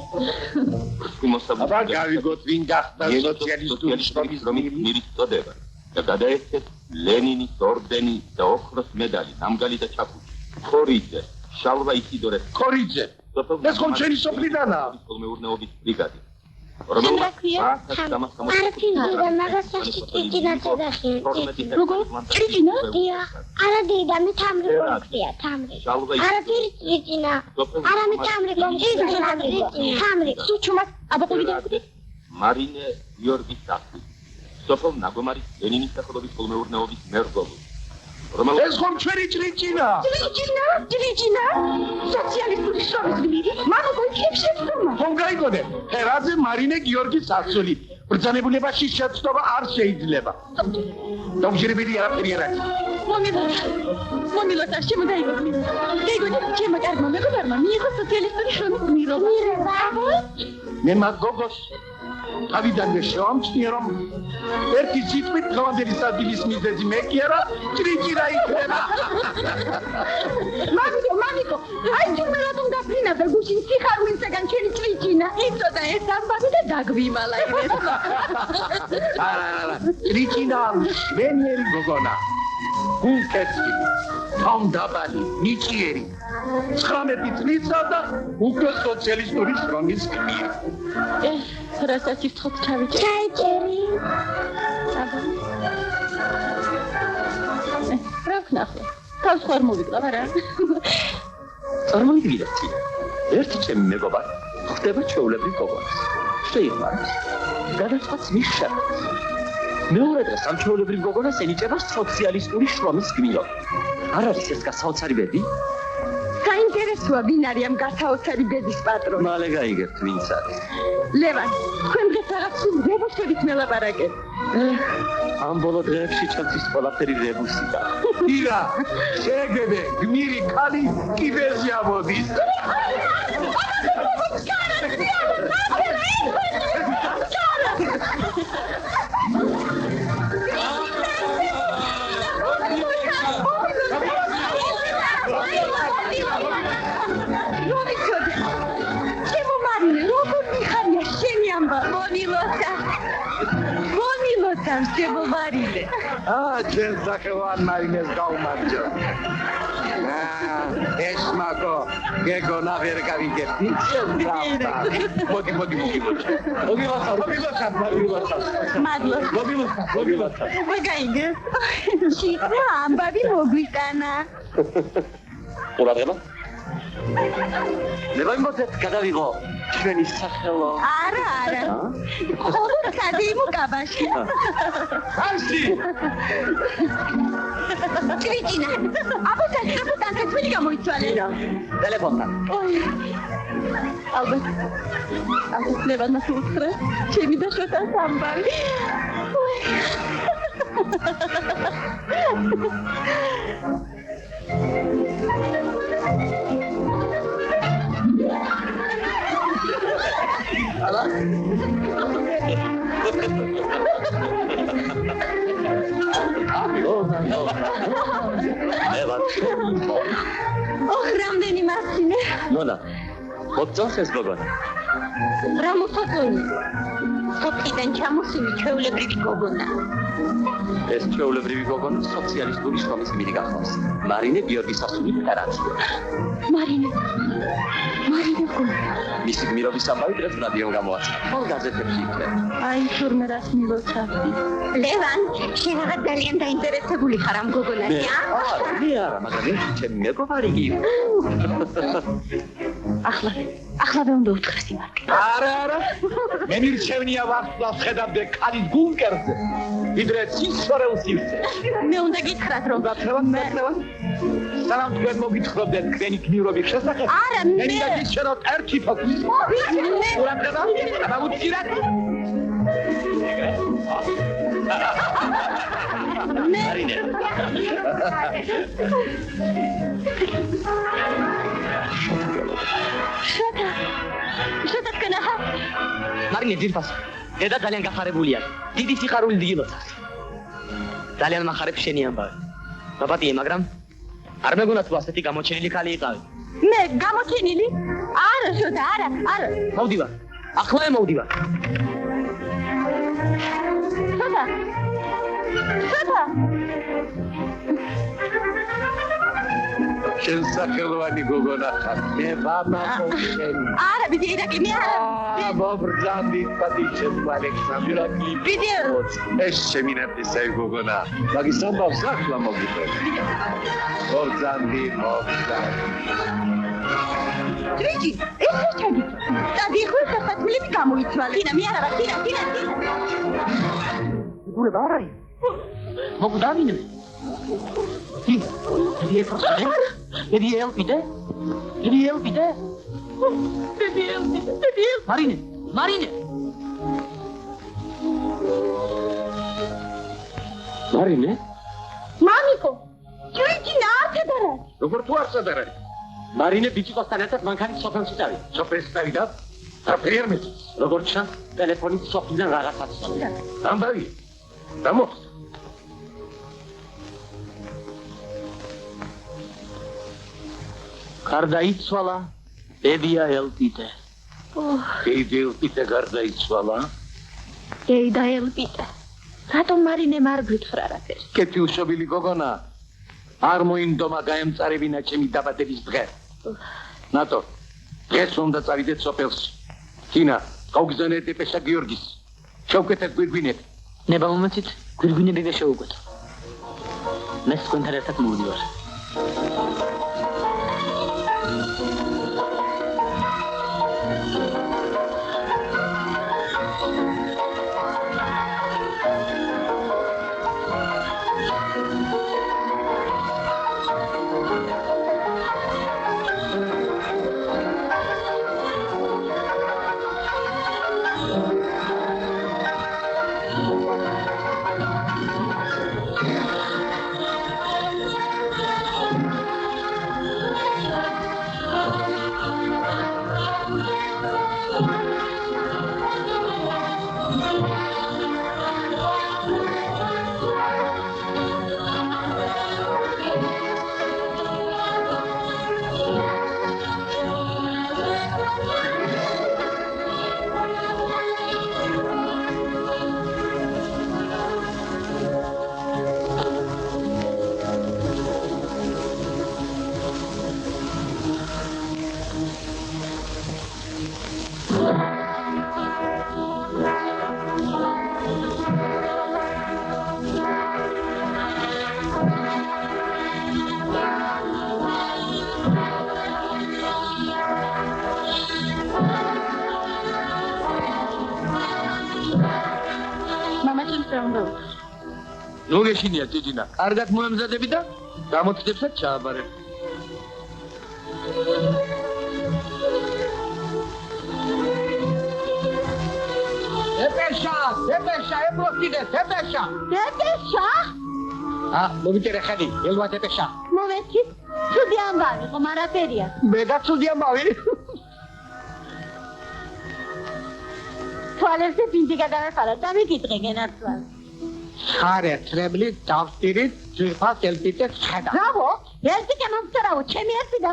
S5: აბა გავიგოთ ვინ გახდა სოციალისტური შრომის გმირის წოდება და გადაეცეთ ლენინის ორდენი და ოქროს медаლი, ნამგალი და ჩაფუჭი. ქორიძე, შალვა ისიდორე
S1: ქორიძე. ეს ხომ ჩვენი სოფლიდანაა.
S5: მეურნეობის ბრიგადი.
S8: არქივი მაგასაში ჭიჭინა წედახი.
S2: როგორ? ჭიჭინა?
S8: დიახ, არა დედა, მე თამრი კონკრია, თამრი. არა ჭიჭინა. არა მე თამრი კონკრია, თამრი.
S2: სუჩუმას აბაყული და
S5: მარინე გიორგის სახელი. სოფელ ნაგომარის ლენინის სახელობის მეურნეობის მერგოლი.
S1: ეს ხომ ჩვენი ჭიჭინა?
S2: ჭიჭინა? სოციალისტური შრომის გმირი? მამა გოიქებს შეცდომა.
S1: ხომ გაიგონე? ფერაძე მარინე გიორგის ასული. ბრძანებულებაში შეცდომა არ შეიძლება. დამჯერებელი არაფერი არ არის.
S2: მომილოთა შემოდაიგონი. დაიგონი, ჩემო კარგმა მეგობარმა მიიღო სოციალისტური შრომის გმირობა.
S1: მე მაგ გოგოს თავიდანვე შევამჩნიე, რომ ერთი სიტყვით დღევანდელი სადილის მიზეზი მე კი არა, ჭიჭინა იქნება.
S2: მამიკო, აი თუ მე რატომ დაფრინავდა გუშინ სიხარულისაგან ჩემი ჭიჭინა? იცოდა ეს ამბავი და დაგვიმალა ეს.
S1: არა, ჭიჭინა მშვენიერი გოგონა. გულკეთილი, თავდაბალი, ნიჭიერი. 19 წლისა და უკვე სოციალისტური შრომის გმირი.
S2: რასაც იფთხოთ ჩავიჭერ.
S8: ჩაიჭერი.
S2: რა ვქნახო? თავს ხარ მოვიკლავ არა?
S5: წარმოვიდგინეთ წინ. ერთი ჩემი მეგობარი ხდება ჩვეულებრივ გოგონას. შეიყვარებს. გადაწყვეტს მის შეხვედრას. მეორე დღეს ამ ჩვეულებრივ გოგონას ენიჭება სოციალისტური შრომის გმირობა. არ არის ეს გასაოცარი ბედი?
S2: საინტერესოა ვინ არის ამ გასაოცარი ბედის პატრონი.
S5: მალე გაიგებთ ვინც არის.
S2: ლევან, თქვენ დღეს რაღაც რებუსებით მელაპარაკეთ.
S5: ამ ბოლო დღეებში ჩემთვის ყველაფერი რებუსია.
S1: ირა, შეგებე, გმირი ქალი კიდეზე ამოდის.
S2: მომილოთა შემომარილე.
S1: ჩვენ სახელოვან მარინეს გაუმარჯო. ეს მაგო გეგონა ვერ გავიგებდი. მოდი.
S2: მადლობა. მოგაიგე. შიხრა ამბავი მოგვიტანა.
S5: ყურადღება. მე ვიმოწეთ გადავიღო ჩვენი სახელო.
S2: არა. ხოლო სადიმო კაბაში.
S1: ხარში.
S2: ჭიჭინა. აბოთან თქვენი გამოიცვალე.
S5: ტელეფონთან.
S2: ალბათ ლევანმა უთხრა, ჩემი და შოთას ამბავი.
S5: Ala?
S2: რამდენი მასინე?
S5: ნონა, მოწონს ეს გოგონა?
S2: რა მოხატონი? სოფლიდან ჩამოსული ჩვეულებრივი გოგონა.
S5: ეს ჩვეულებრივი გოგონა სოციალისტური შრომის გმირი გახავს. მარინე გიორგის ასული ფერაძე.
S2: მარინე გოგონა.
S5: მისი გმირობის ამბავი დღეს რადიომ გამოაცხადა. ხოლ გაზეთებში იქნება.
S2: აი თურმე რას მილოცავდი. ლევან, შენ რაღაც ძალიან დაინტერესებული ხარ ამ გოგონაზე,
S5: მე არა, მაგრამ ჩემი მეგობარი კი.
S2: ახლავე უნდა უთხრეს იმარკი.
S1: არა. მე მირჩევნია ვარსკვლავს ხედავდე ქალის ბუნკერზე. ვიდრე სისხლორეულ სივრცე.
S2: მე უნდა გითხრათ რომ
S1: მეტრევან. სანამ თქვენ მოგითხრობდეთ თქვენი გმირობის შესახებ.
S2: არა,
S1: მე მინდა გიჩვენოთ ერთი ფაქტი. ყურადღება, გამოვიჭირეთ. მარინე.
S2: შოთა თქვენაა?
S3: მარინე ძირფას. დედა ძალიან გახარებულია. დიდი სიხარული დილოთავს. ძალიან მახარებ შენი ამბავი. ბაბატიე, მაგრამ არ მეგონა თუ ასეთი გამოჩენილი ქალი იყავი.
S2: მე გამოჩენილი? არა, შოთა, არა.
S3: მოვდივარ. ახლავე მოვდივარ.
S2: შოთა.
S1: შენსახელვანი გოგონა ხარ. მე ბაბა მოშენი.
S2: არა, ბიდი, ირაკლი, მე არა.
S1: მობრძანდი პატიჩეს ალექსანდრაკი.
S2: ბიდი.
S1: ეს შემინებდისაი გოგონა. მაგის ამბავს ახლა მოგიწევ. მობრძანდი.
S2: ტრიჯი, ეს ჩაგი. და დიხურ საფათმილები გამოიცვალე. ტინა, მე არა ვარ, ტინა.
S3: გურება არაი. მოგდავინე. Devi procedere? Devi elpide? Marine.
S2: მამიკო, ტრიჯი ნარჩადარა.
S1: როგორ თუ არ სადარა?
S3: მარინე ბიჭიკოსთან ერთად მანქანის სოფელში წავიდა.
S1: სოფელში წავიდა? აფრიერმეთ.
S3: როგორც ჩანს, ტელეფონით სოფლიდან რაღაცა სწავლა.
S1: ამბავი. დამოხდა.
S3: გარდაიცვალა დედია ელპიდე.
S1: დედია გარდაიცვალა?
S2: დეიდა ელპიდე. რატომ მარინემ არ გითხრა რაფერი?
S1: კეთილშობილი გოგონა. არ მოინდომა გაემწარებინა ჩემი დაბადების დღე. ნატო. დღეს უნდა წავიდეთ სოფელში. კინა, გავგზავნეთ ეპეშა გიორგის. შევკეთეთ გვირგვინეთ.
S3: ნება მომეცით, გვირგვინები შევუკვეთ. მე თქვენთან ერთად მოვდივარ.
S1: ნუ გეშინია ძიძინა. კარგად მოემზადები და გამოთდებსაც ჩააბარე. ეპეშა, ეპლოსიდე, ეპეშა. მოვიწერე ხედი, ელვათ ეპეშა.
S2: მოვეცით, ცუდი ამბავი, ხომ არაფერია.
S1: მე და ცუდი ამბავი.
S2: თვალებზე ბინდი გადავეყარა და მიგიტყე გენაცვალ.
S1: ხარეთრებლი დავსტირით ძირფას ელპიდეს ხედა.
S2: ბრავო, ელპიდე მომწერაო, ჩემი ელპიდა.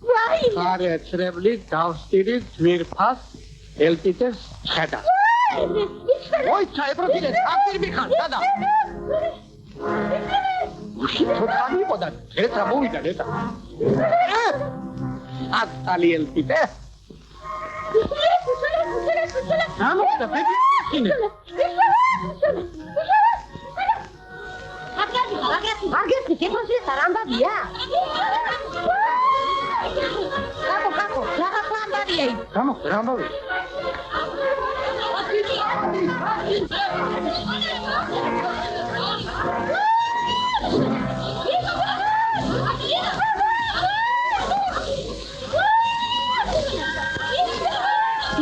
S2: ვაი!
S1: ხარეთრებლი დავსტირით ძირფას ელპიდეს ხედა. ой, ჩაებროთინე, აფիր მიხარ, დადა. უშითო გამიყოდა, ეცა მოვიდა, ეცა. ატალი ელპიდე. ამოხდა ბებიინე.
S2: აგეთი შეფასე სარამბავია. კაკო, მოხდე?
S1: რა მოხდა? რა ამბავი?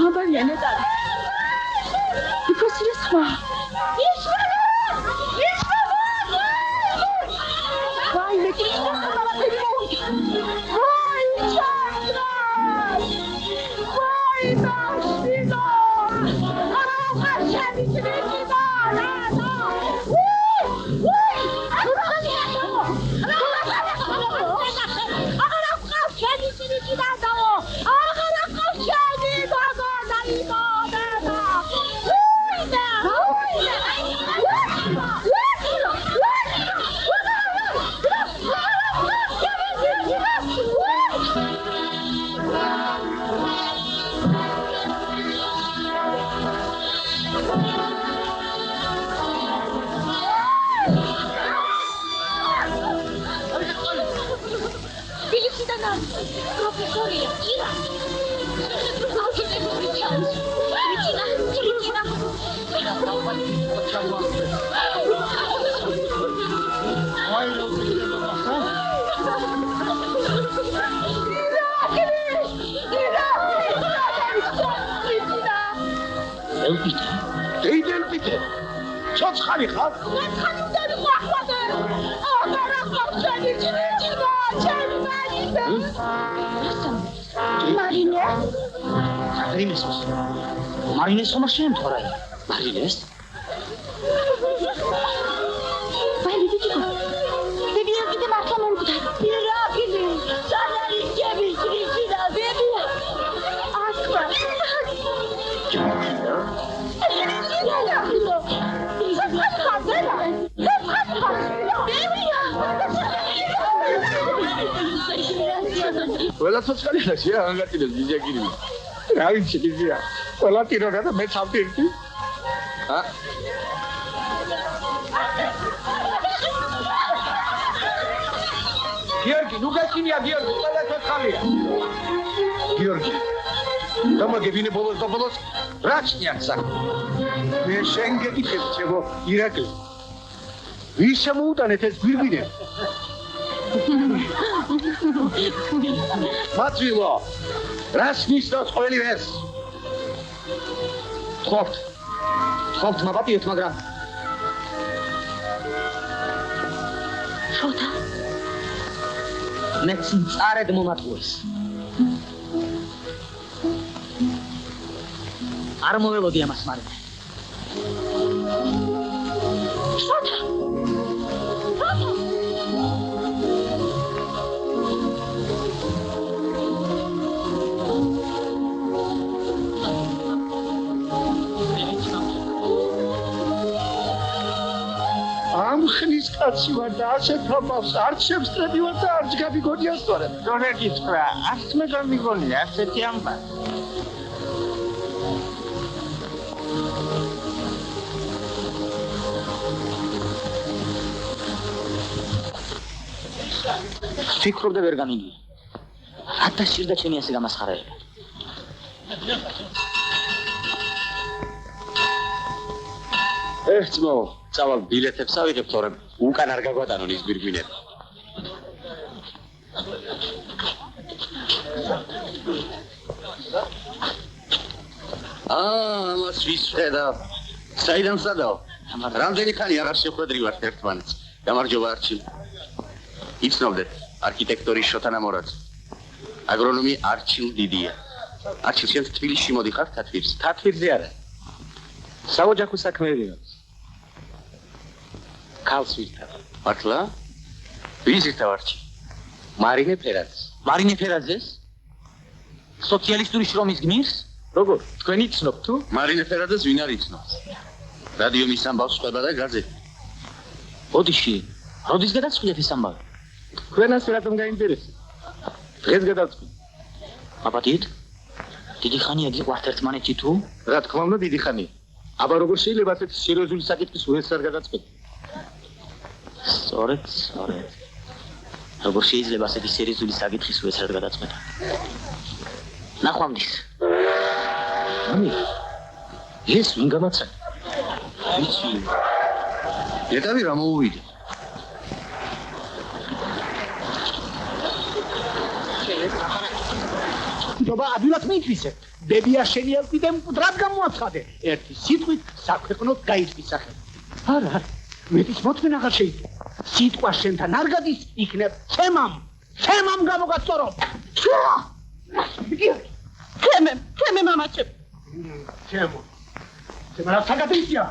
S2: ამბავია ნეტარი. because ის ხმა. ვაი მე კითხვა ვაი ჩანდრა ვაი დაშინა არა ხაშები წვინა
S1: Elpite. Çoçxani xar?
S2: ხანიდან ყვახვადე. აღარა ხავჩენი ჭიჭინა, ჩემი მარინე. მარინე?
S3: მარინეს ხომ შემთვრა? მარინეს?
S2: ბალი ბიჭო. ბიბი კიდე მართლა მომკვდა. რა კიდე? სანარი ჩემი ჭიჭინა, ბიბი. აკვა.
S1: ყველა ცოცხალია შე ანგატილეს ბიჭაკირი. რა ვიცი ბიჭია. ყველა ტირონა და მე სამპირთი. ა? გიორგი, ნუ გაჩინია გიორგი, ყველა ცოცხალია. გიორგი. გამაგებინე ბოლოს რა ჩნიათ საქმე? მე შენ გეკითხებ ჩემო ირაკლი. ვის შემოუტანეთ ეს გვირგვინე? მაწვილო, რას ნიშნავს ყველი ეს?
S3: ხობთ მაპატიოთ, მაგრამ
S2: შოთა
S3: მე წარედ მომატყუეს. არ მოველოდი ამას მარინე.
S2: შოთა
S1: ამ ხნის კაცი ვარ და ასეთ ამბავს არ შემსწრები ვარ და არც გამიგონია სწორად.
S9: რა გითხრა? არც მე გამიგონია ასეთი ამბავი.
S3: ფიქრობდა ვერ გამიგია. რატო შეიძლება ჩემი ასე გამასხარება?
S5: ერთმო, წავალ ბილეთებს ავიღებ, თორემ უკან არ გაგვატანონ ის გვირგვინები. ამას ვისხედავ. საიდან სადაო? რამდენი ხანი აღარ შეხვედრივართ ერთმანეთს. გამარჯობა არჩილ. იცნობდეთ არქიტექტორის შოთა ნამორაძე. აგრონომი არჩილ დიდია. არჩილ შენ თბილისში მოდიხარ თათბირს?
S9: თათბირზე არა. საოჯახო საქმეები აქვს. ქალს ვირთავ.
S5: მართლა? ვის ვირთავ არჩილ?
S9: მარინე ფერაძე.
S3: მარინე ფერაძეს? სოციალისტური შრომის გმირს?
S9: როგორ? თქვენ იცნობთ თუ?
S5: მარინე ფერაძეს ვინ არ იცნობს? რადიო მის ამბავს ხვდება და გაზეთი.
S3: ოდიში, როდის გადაწყვიტეთ ეს ამბავი?
S9: თქვენას რატომ გაინტერესებს? დღეს გადავწყვიტე.
S3: მაპატიეთ? დიდი ხანია გიყვართ ერთმანეთი თუ?
S9: რა თქმა უნდა დიდი ხანია. აბა როგორ შეიძლება ასეთ სერიოზული საკითხის უეცრად არ გადაწყვეტო?
S3: სწორედ. როგორ შეიძლება ასეთი სერიოზული საკითხის უეცრად გადაწყვეტო? ნახვამდის.
S9: ხამი ეს ვინ გამაცა? ვიცი. დედავი რა მოუვიდა?
S1: დობა ადვილად მიიწვისე. ბებია შენი ელფიდე მკვდრად გამოაცხადე. ერთი სიტყვით საქვეყნოდ გაიწვის სახე. არა, მეტის მოთმენა აღარ შეიძლება. სიტყვა შენთან არ გადის, იქნებ ჩემამ გამოგასწორო.
S2: ჩემე მამაჩემ.
S1: ჩემო რა საგადეია?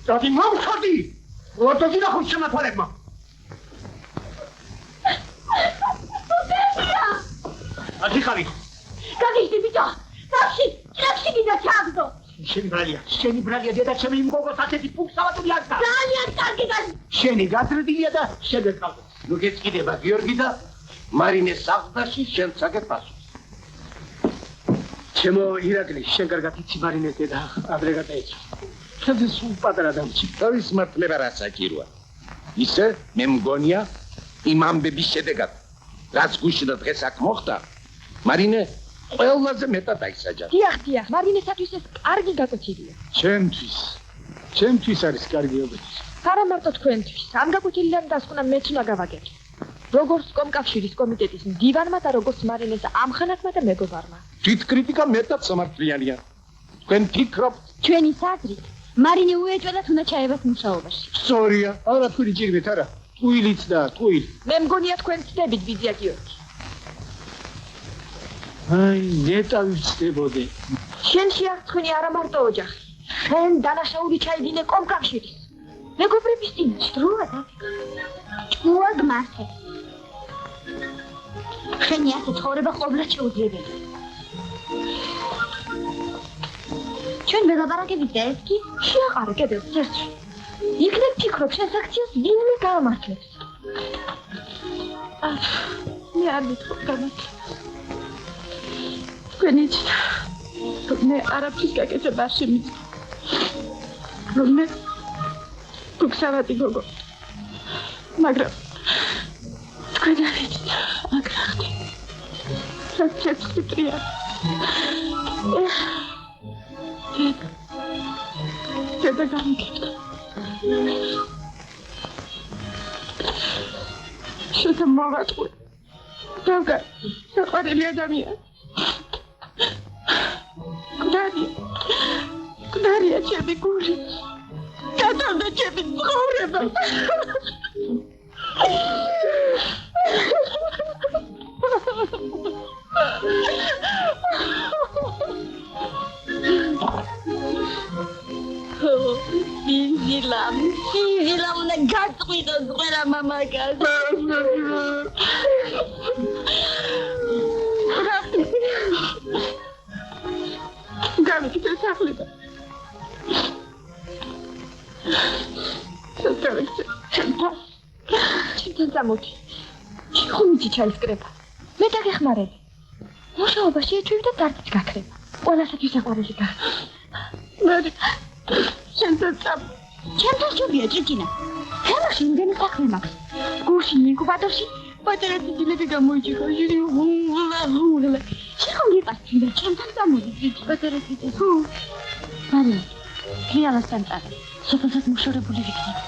S1: დადი მომხდი. როდი ნახო შემათვალებმა. ათიხარი.
S2: გაგიჟდი ბიჭო. ნახში გიდა ჩაგდო.
S1: შენი ბრალია დედა ჩემი მგოგოს ასეთი ფუქსავატული არ გა.
S2: ძალიან კარგი გადი.
S1: შენი გადრდილია და შეგეკავდა.
S9: ნუ გეწკიდება გიორგი და მარინეს სახლში შენ წაგეპასო.
S1: ჩემო ირაკლი, შენ კარგად იცი მარინეს დედა ადრე გადაეცა. ჩემზე სულ პატარა დამჭი.
S9: თავის მართლება რა საჭიროა? ისე მე მგონია იმ ამბების შედეგად რაც გუშინ დღეს აქ მოხდა მარინე ყველაზე მეტად აისაჯა.
S4: დიახ, მარინესათვის ეს კარგი გაკვეთილია.
S1: ჩემთვის არის კარგი ობეთი.
S4: არა მარტო თქვენთვის, ამ გაკვეთილიდან დასკვნა მეც უნდა გავაკეთო. როგორც კომკავშირის კომიტეტის მდივანმა და როგორც მარინეს ამხანათმა და მეგობარმა.
S9: თვით კრიტიკა მეტად სამართლიანია. თქვენ ფიქრობთ,
S2: ჩვენი საზრით მარინე უეჭვადათ უნდა ჩაებას მუშაობაში.
S1: სწორია, არა თქვენი ჭირვით არა. ტყუილიც და ტყუილი.
S4: მე მგონია თქვენ ცდებით ვიზია გიორგი.
S1: აი, ნეტავი ვწდებოდე.
S4: შენ შეახცხვინე არა მარტო ოჯახი. შენ დანაშაული ჩაიდინე კომკავშირის. მეგობრების წინაშე.
S2: დროა ჭუა გმართე. შენი ასე ცხოვრება ყოველდღე შეუძლებელია. ჩვენ მეგობრაკებით და ეს კი
S4: შეაყარე კიდევ ერთი. იქნებ ფიქრობ შენ საქციას ვინმე გაამართლებს. მე არ მithქობ გამართლებს. თქვენიც მე არაფრის გაკეთება არ შემიძლია. რომ მე ფუქსავატი გოგო. მაგრამ თქვენ არ იცით აგრახტი. საჩეცტრია. დედა გამიგებდა. შეთა მოვატყვი. დავგა საყვარელი ადამიანი. გდარია ჩემი გული. გადავდა ჩემი ცხოვრება. Izilam na gatuido zgwera mamagas. Gami kita saklida. Çimtan zamoti. Xumiti ჩაისკრება. მე დაგეხმარები. მუშაობაში ეჩვევი და დარწიც გაქრება. ყველასათვის საყვარელი გახდა. მე ჩემთან ჯობია ჭიჭინა. ჰემოში იმდენი საქმე მაქვს. გუშინ ინკუბატორში პატარა ციცილები გამოიჭიქა. ჰულა. შეხომ გიყასწინდა ჩემთან გამოდი ჭიჭი პატარა ციცილი. მარია, გიალასთან წადა. შესაძლოა მუშაობული ვიქნები.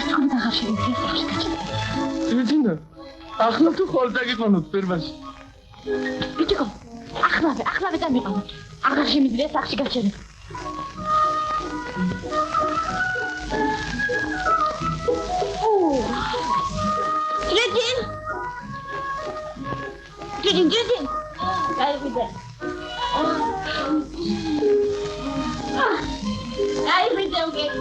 S4: თქო და აღარ შემიძლია სახში გაჩერდა.
S1: ჭიჭინა, ახლა თუ ხოლმე დაგიყვანოთ ფერმაში.
S2: ბიჭო, ახლავე დამიყავთ. აღარ შემიძლია სახში გაჩერდა. Cidin. Gel bir de. Gel bir de o geçti.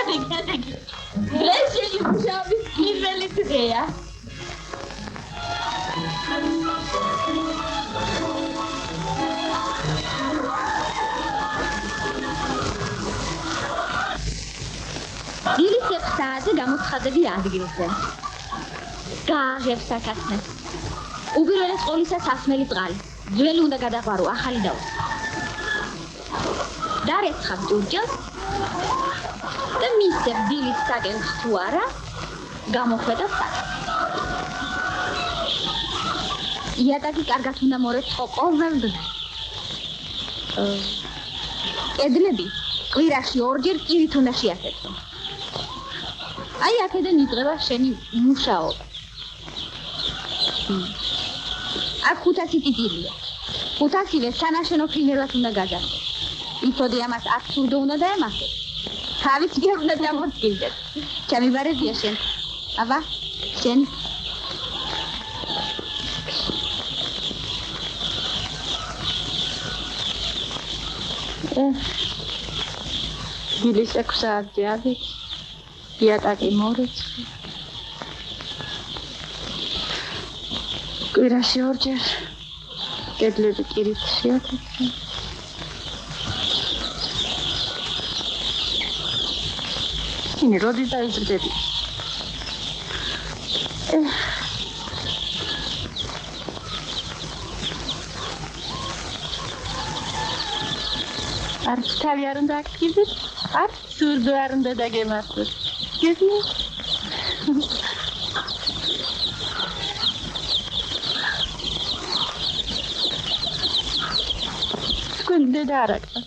S2: Hadi. Ben şey yapacağım. Güzellikti de ya. დილის 6 საათზე გამოცხადები ადგილზე. გააღებს საკაცნე. უპირველეს ყოვლისა სასმელი წყალი. ძველი უნდა გადაყვარო, ახალი დავა.
S4: დარეცხავ ჯურჯელს და მისცემ დილის საგენს თუ არა გამოხედა საქმე. იატაკი კარგად უნდა მორეცხო ყოველ დღე. კედლები კვირაში ორჯერ კირით უნდა შეაფეთქო. აი აქედან იწყება შენი მუშაობა. აქ 500 ტიტილია. 500-ზე სანაშენო ფრინველად უნდა გაგარდო. იცოდი ამას აბსურდო უნდა დაემართო. თავის ჯერ უნდა დამოწილდეს. ჩამიბარებია შენ. აბა, შენ დილის 6 საათზე ავით, იატაკი მორეცხი. კვირაში ორჯერ კედლები კირით შეაფეთქე. შენი როდის დაიზრდები? არც თავი არ უნდა აქტივდეთ, არც სურდო არ უნდა დაგემართოთ. გესმის? თქვენ დედა არ აკრა.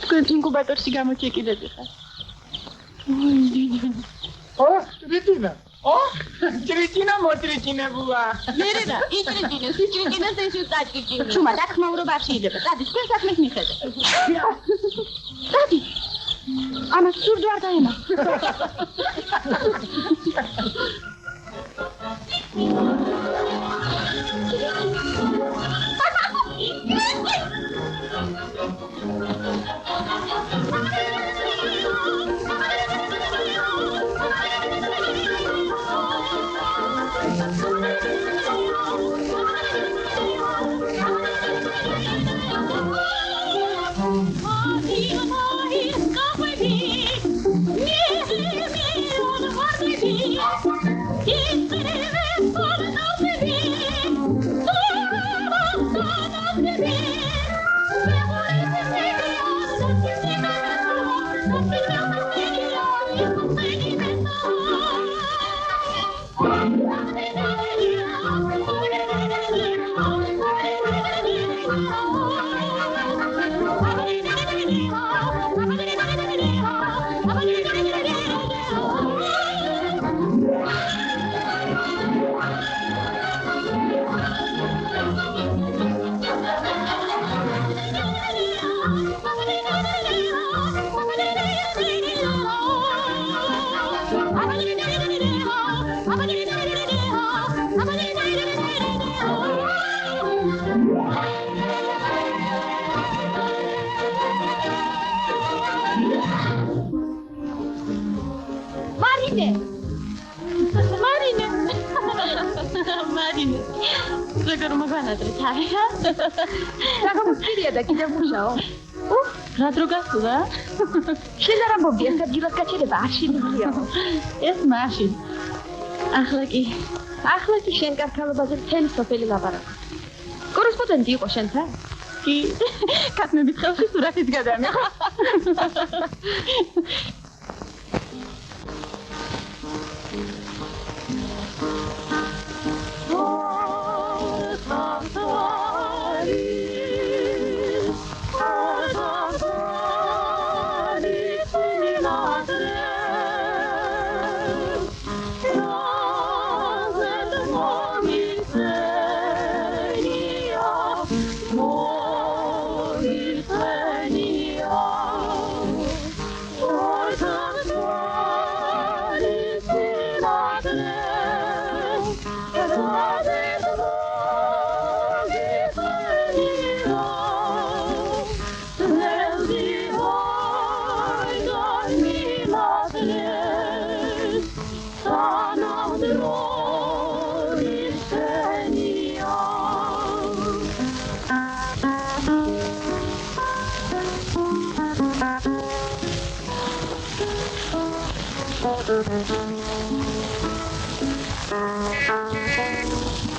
S4: თქვენ ინკუბატორში გამოჩეკიდები ხარ.
S1: ტრიტინა. ტრიტინა მოტრიტინა ბუა.
S2: მერედა, იტრიტინე, სიტრიტინე, სიტრიტინე. შუმა დახმაურობა არ შეიძლება. დადი, თქვენ საქმეს მიხედეთ. დადი. ამას სურდო არ დაემართო.
S4: და კიდევ მუშაო.
S2: რა დრო გასულა?
S4: შენ არ ამბობდი ეს ადგილას გაჩერება არ შეიძლება.
S2: ეს მაშინ. ახლა კი
S4: შენ კარქალობაზე მთელი სოფელი ლაპარაკობს. კორესპონდენტი იყო შენთან?
S2: კი. კაცნების ხელში სურათიც გადამე.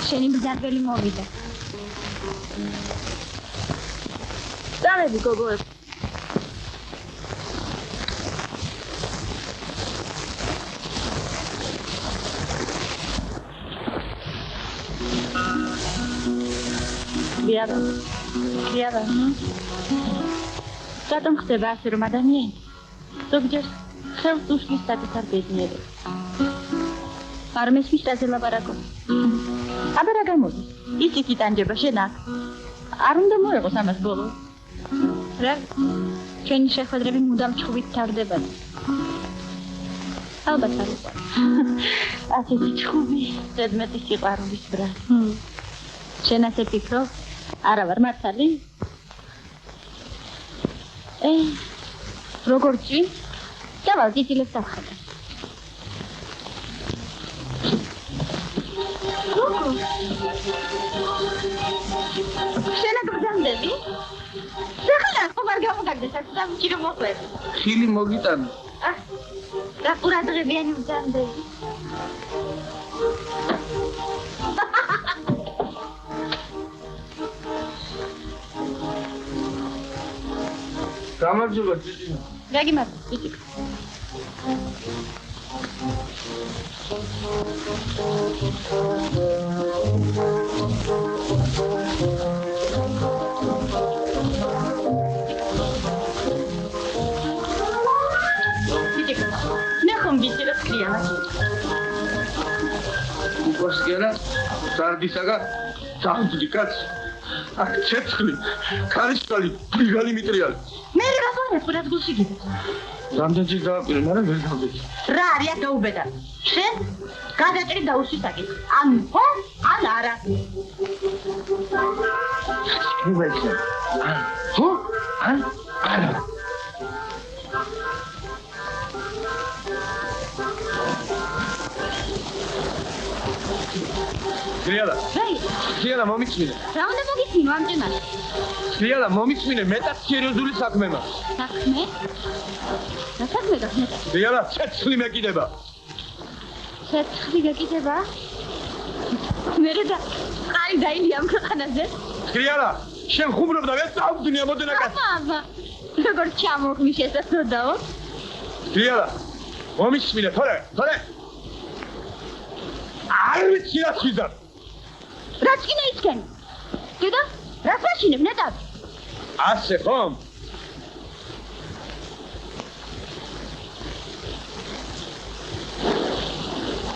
S4: შენი ბრძანებელი მოვიდა. დამები გოგოებს. Გიარა. რატომ ხდება ასე რომ ადამიანი ზოგჯერ ხელს უშლის საკუთარ ბედნიერებას? არ მესმის რაზე ლაპარაკობ. აბა რა გამოდის? იცით იტანჯება შენ აქ. არ უნდა მოეღოს ამას ბოლოს. რა? ჩვენი შეხვედრები მუდამ ჩხუბით თავდება. ალბათ არ იყო. ასეთი ჩხუბი ზედმეტი სიყვარულის ბრალ. შენ ასე ფიქრობ? არა ვარ მართალი? როგორ ჭი? დავალ ძილებს ახლა. შენ აგრძანდები? შეხლა ხომ არ გამოგაგდეს აქ სამჭირო მოხლები.
S9: ხილი მოგიტანე.
S4: და ყურადღებიანი ვძანდები.
S9: გამარჯობა ძიძინა.
S4: გაგიმარჯობა ძიძინა.
S9: უკოსკერა სარდისაგა ძამდილი კაცი აქ ცეცხლი ქარიშკალი ბრიგალი მიტრიალი
S4: მე რა ვარ ფურად გულში გიდე
S9: რამდენჯერ დააპირე მაგრამ ვერ გავდექი
S4: რა არია გაუბედა შენ გადაჭრი და უსვისაკი ან ხო ან არა
S9: შევეცე ან ხო ან არა Sriala. Sriala მომიწმინე.
S4: რა უნდა მოგიწმინო ამჯერად?
S9: Sriala მომიწმინე მეტად სერიოზული საქმე მაქვს.
S4: საქმე? რა საქმე გაქვს?
S9: Sriala ცეცხლი მეკიდება.
S4: ცეცხლი გეკიდება? მერე და ყარი დაილია ამ ქვეყანაზე.
S9: Sriala, შენ ხუმრობ და ვერ წავდნია მოდენა კაცი.
S4: აბა. როგორ ჩამოხმი შესაძლოა?
S9: Sriala, მომიწმინე, თორე. არ ვიცი რა ხიზარ.
S4: რაც კი ნაიცქენ. დედა, რა ფაშინებ ნეტად?
S9: ასე ხომ?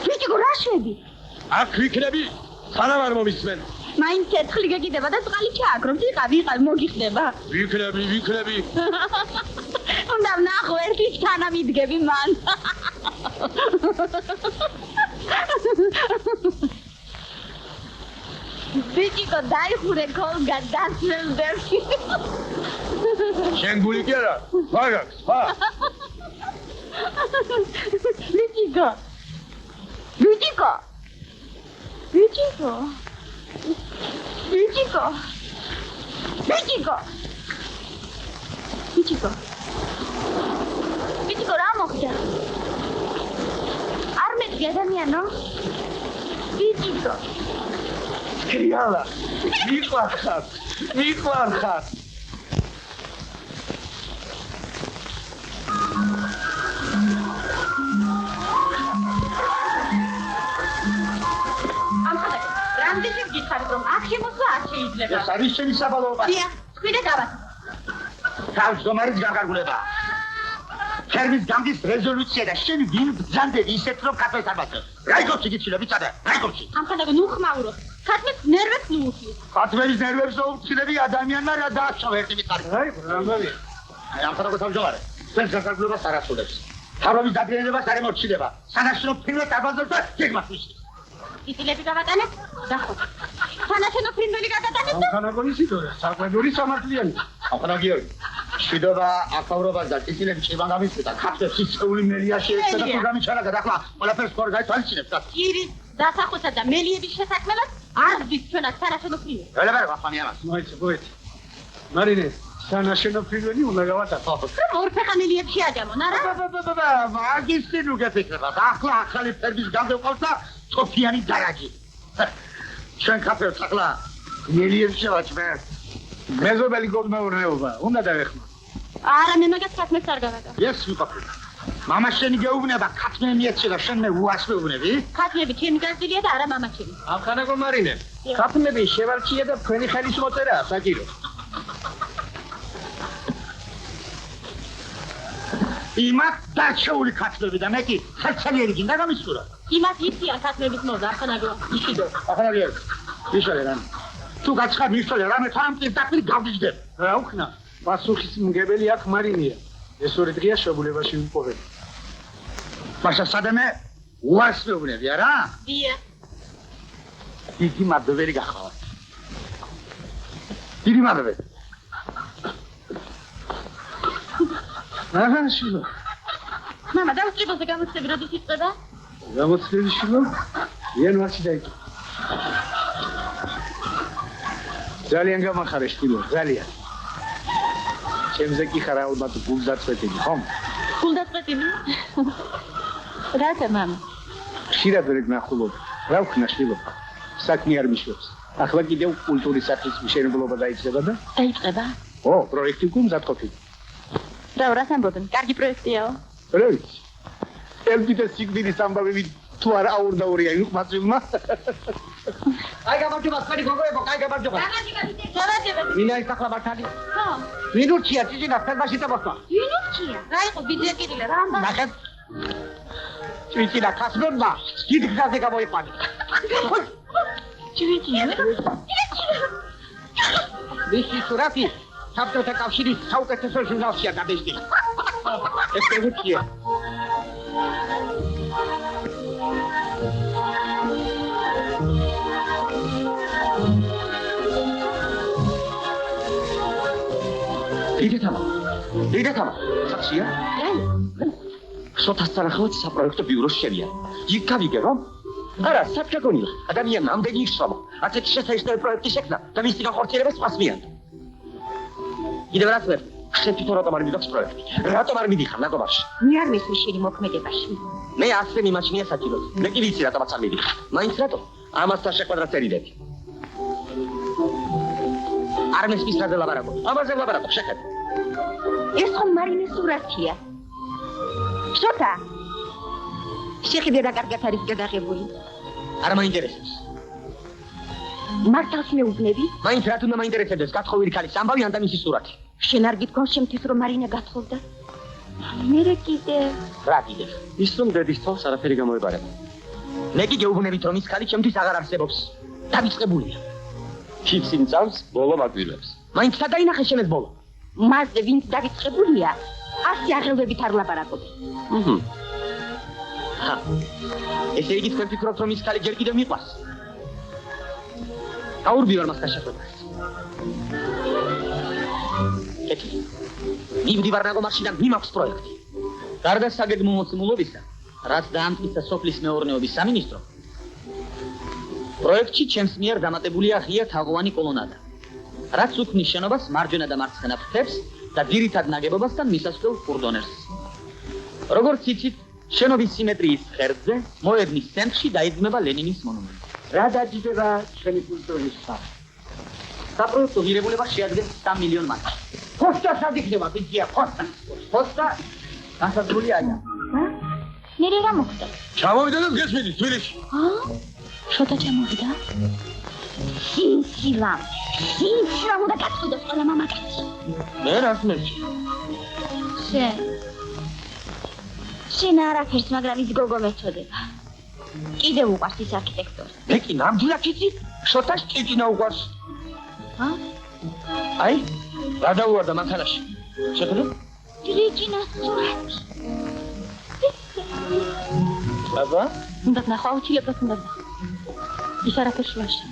S4: ვიჭიკო რა შვები?
S9: აქ ვიქნები, სანამ არ მომისმენ.
S4: მაინც ცეცხლი გეკიდება და წყალი ჩააკრობ, ვიყავ მოგიხდება.
S9: ვიქნები.
S4: უნდა ვნახო ერთის თანამიდგები მან. ვიჭიკო დაიხურე ქოლგან დასმევდები.
S9: შენ გული კი არა? მაგაც, ხა?
S4: ვიჭიკო რა მოხდა? არ მეტყვი ადამიანო? ვიჭიკო
S9: Sriala, მიყვარხარ.
S4: რამდენი გითხარით რომ აქ შემოსვა არ შეიძლება?
S1: ეს არის შენი საბალოობა.
S4: დიახ, თქვი და გავას.
S1: თავმჯდომარის განკარგულება. ფერმის გამდის რეზოლუცია და შენ ვინ ბრძანდები ისეთ რომ კაცებს არ მაწევ. რაიქოვში გიჩილა ვიცადე, რაიქოვში.
S4: ამხანაგ ნუხმაურო. ქათმის ნერვებს ნუხი.
S1: ქათმის ნერვებს უხილები ადამიანმა რა დააშავა ერთი მიწარი. რაიქო, რამბავი. აი ამხანაგ თავმჯდომარე. ეს განკარგულებას არ ასრულებს. თავის დაგროვებას არ ემორჩილება. სანაშენო ფილმებს აბაზობს და გეგმას.
S4: იტილები გავატანებ? დახო. სანაშენო ფილმები გადატანებ?
S1: ამხანაგონის იდოა, საყვედური სამართლიანი. ამხანაგიორი. შვიდობა აკავრობას და ტიტილები ჭირვან გამიწვიდა. ქართლებს ისეული მელიაში ეცა და პროგრამი ჩანაგა და ახლა ყველაფერს ხوار გაითვალისწინებს და
S4: ირის დასახოსა და მელიების შესაქმნელად არ ვდის ჩვენაც სანაშენო ფილმები.
S1: ველებარ ვახმანი ამას.
S6: მოიცე. მარინე, სანაშენო ფილმები უნდა გავატანო.
S4: ორფეხა მელიებში აჯამონ, არა?
S1: მაგისტრი ნუ გეფიქრება. ახლა ახალი ფერმის გამოვყავს და თოფიანი დარაჯი. ჩვენ ქაფერს ახლა მილიებს შევაჭმე. მეზობელი გოგმეურნეობა, უნდა დავეხმო.
S2: არა, მე მაგას ხათმეს არ გავაკა.
S1: ეს ვიყოფილ. მამა შენი გეუბნება, ხათმე მიეცე და შენ მე უას მეუბნები?
S2: ხათმები ჩემი გაზრდილია და არა მამა ჩემი.
S6: ამხანაგო მარინე. ხათმები შევარჩიე და თქვენი ხელის მოწერაა საჭირო.
S1: იმათ დაჩეული ხათმები და მე კი ხალხალიერი გინდა გამისურა.
S2: იმათ იციან ხათმების მოზა, ახანაგო, ისიდო.
S1: ახალგერ. ისალე რამე. თუ გაცხარ მისოლე რამე თამპლი დაფილი გავიჯდებ. რა უხნა?
S6: პასუხის მგებელი აქ მარინია. ეს ორი დღეა შეგულებაში ვიპოვებ.
S1: მაშა სადამე უას მეუბნები არა?
S2: დია.
S1: დიდი მადლობელი გახავთ. დიდი მადლობელი. აჰა, შილო.
S2: მამა, დავსწრებოზე გამოცდები როდის იწყება?
S6: გამოცდები შილო? იანვარში დაიწყო. ძალიან გამახარე შილო, ძალიან. ჩემზე კი ხარ ალბათ გულდაწყვეტილი, ხომ?
S2: გულდაწყვეტილი? რატო მამა?
S6: ხშირად ვერ გნახულობ. რა ვქნა შილო? საქმე არ მიშვებს. ახლა კიდევ კულტურის სახის მშენებლობა დაიწყება და?
S2: დაიწყება?
S6: ო, პროექტი გუნდად ყოფილი.
S2: რა რას ამბობენ? კარგი პროექტიაო.
S6: პროექტი. ელბიტე სიგბირის ამბავი თუ არ აურდაურია მაწილმა.
S3: აი გამარჯობა, თქვენი გოგოებო, აი გამარჯობა.
S2: გავაჯება.
S3: ვინა ის ახლა მართალი?
S2: ხო.
S3: ვინურჩია, ჭიჭინა, ფერმაში დამოსვა.
S2: ვინურჩია? რა იყო ბიძეკირილე რა ამბა?
S3: ნახეთ. ჭიჭინა, ხასმებმა, დიდ გზაზე გამოიყვანეს.
S2: ჭიჭინა.
S3: მისი სურათი საბჭოთა კავშირის საუკეთესო ჟურნალშია გადაიზრდა. ეს პროექტია. დიდეთამა, საქსია? სოთას თანახმად საპროექტო ბიუროს შევია. იქ გავიგე რომ? არა, საფჭაგონია. ადამიანმა ამდენი ისრომა. ასეთ შესაძლებელი პროექტი შექმნა და მისი განხორციელება სპას მიანდო. კიდევ რაც ვერ, შენ თვითონ რატომ არ მიდიხარ პროექტი? რატომ არ მიდიხარ ნაგობარში?
S2: მე არ მისმის შენი მოქმედებაში.
S3: მე ასე მიმაჩნია საჭიროდ. მე კი ვიცი რატომაც არ მიდიხარ. მაინც რატო? ამასთან შეკვადრა წერილები. არ მესმის რა დელაბარაკო. ამაზე ლაბარაკო, შეხედე.
S2: ეს ხომ მარინეს სურათია. შოთა. შეხედე რა კარგად არის გადაღებული.
S3: არ მაინტერესებს.
S2: მართალს მეუბნები?
S3: მაინც რა თუნდა მაინტერესებდეს გათხოვილი ქალის ამბავი ან და მისი სურათი.
S2: შენ არ გითხოვს შემთხვევით რომ მარინა გათხოვდა? მე კიდე
S3: რა კიდე?
S5: ის რომ დედის თავს არაფერი გამოებარება.
S3: მე კი გეუბნებით რომ ის ქალი ჩემთვის აღარ არსებობს. დავიწყებულია.
S5: ფიფსინ წავს ბოლო მაგვილებს.
S3: მაინც გადაინახე შენ ეს ბოლო.
S2: მასზე ვინც დავიწყებულია, ასე აღელვებით არ ლაპარაკობ.
S3: ჰა. ესე იგი თქვენ ფიქრობთ რომ ის ქალი ჯერ კიდევ მიყვარს? გაურბი ვარ მასთან შეხვედრას. ეკი. მივდივარ ნაგომარში და მიმაქვს პროექტი. გარდა საგეგმო მოცემულობისა, რაც დაამტკიცა სოფლის მეურნეობის სამინისტრო, პროექტში ჩემს მიერ დამატებულია ღია თაღოვანი კოლონადა, რაც უქმნის შენობას მარჯვენა და მარცხენა ფრთებს და ძირითად ნაგებობასთან მისასვლელ ფურდონერს. როგორც იცით, შენობის სიმეტრიის ღერძზე, მოედნის ცენტრში დაიძმება ლენინის მონუმენტი.
S1: რა დაჯდება შენი კულტურის სახე?
S3: საპროექტო ღირებულება შეადგენს 3 მილიონ მარკას.
S1: ხოსტა სადიქნება ბიძია, ხოსტა. ხოსტა გასაგრული არა.
S2: მე რა მოხდა?
S9: ჩამოვიდა და გესმიდი თბილისში.
S2: შოთა ჩამოვიდა? სინცილამ უნდა გაწყვიტოს ყველა მამაკაცი.
S3: მე რას მეცი?
S2: შენ არაფერს, მაგრამ ის გოგო მეწოდება. კიდევ უყვარს ის არქიტექტორი.
S3: მე კი ნამდვილად იცი, შოთას ჭიჭინა უყვარს. აი, რა დაუვარდა მანქანაში. შეხედე?
S2: ჭიჭინას სურათი.
S3: აბა?
S2: უნდა ნახო, აუცილებლად უნდა ნახო. ის არაფერს შუაში.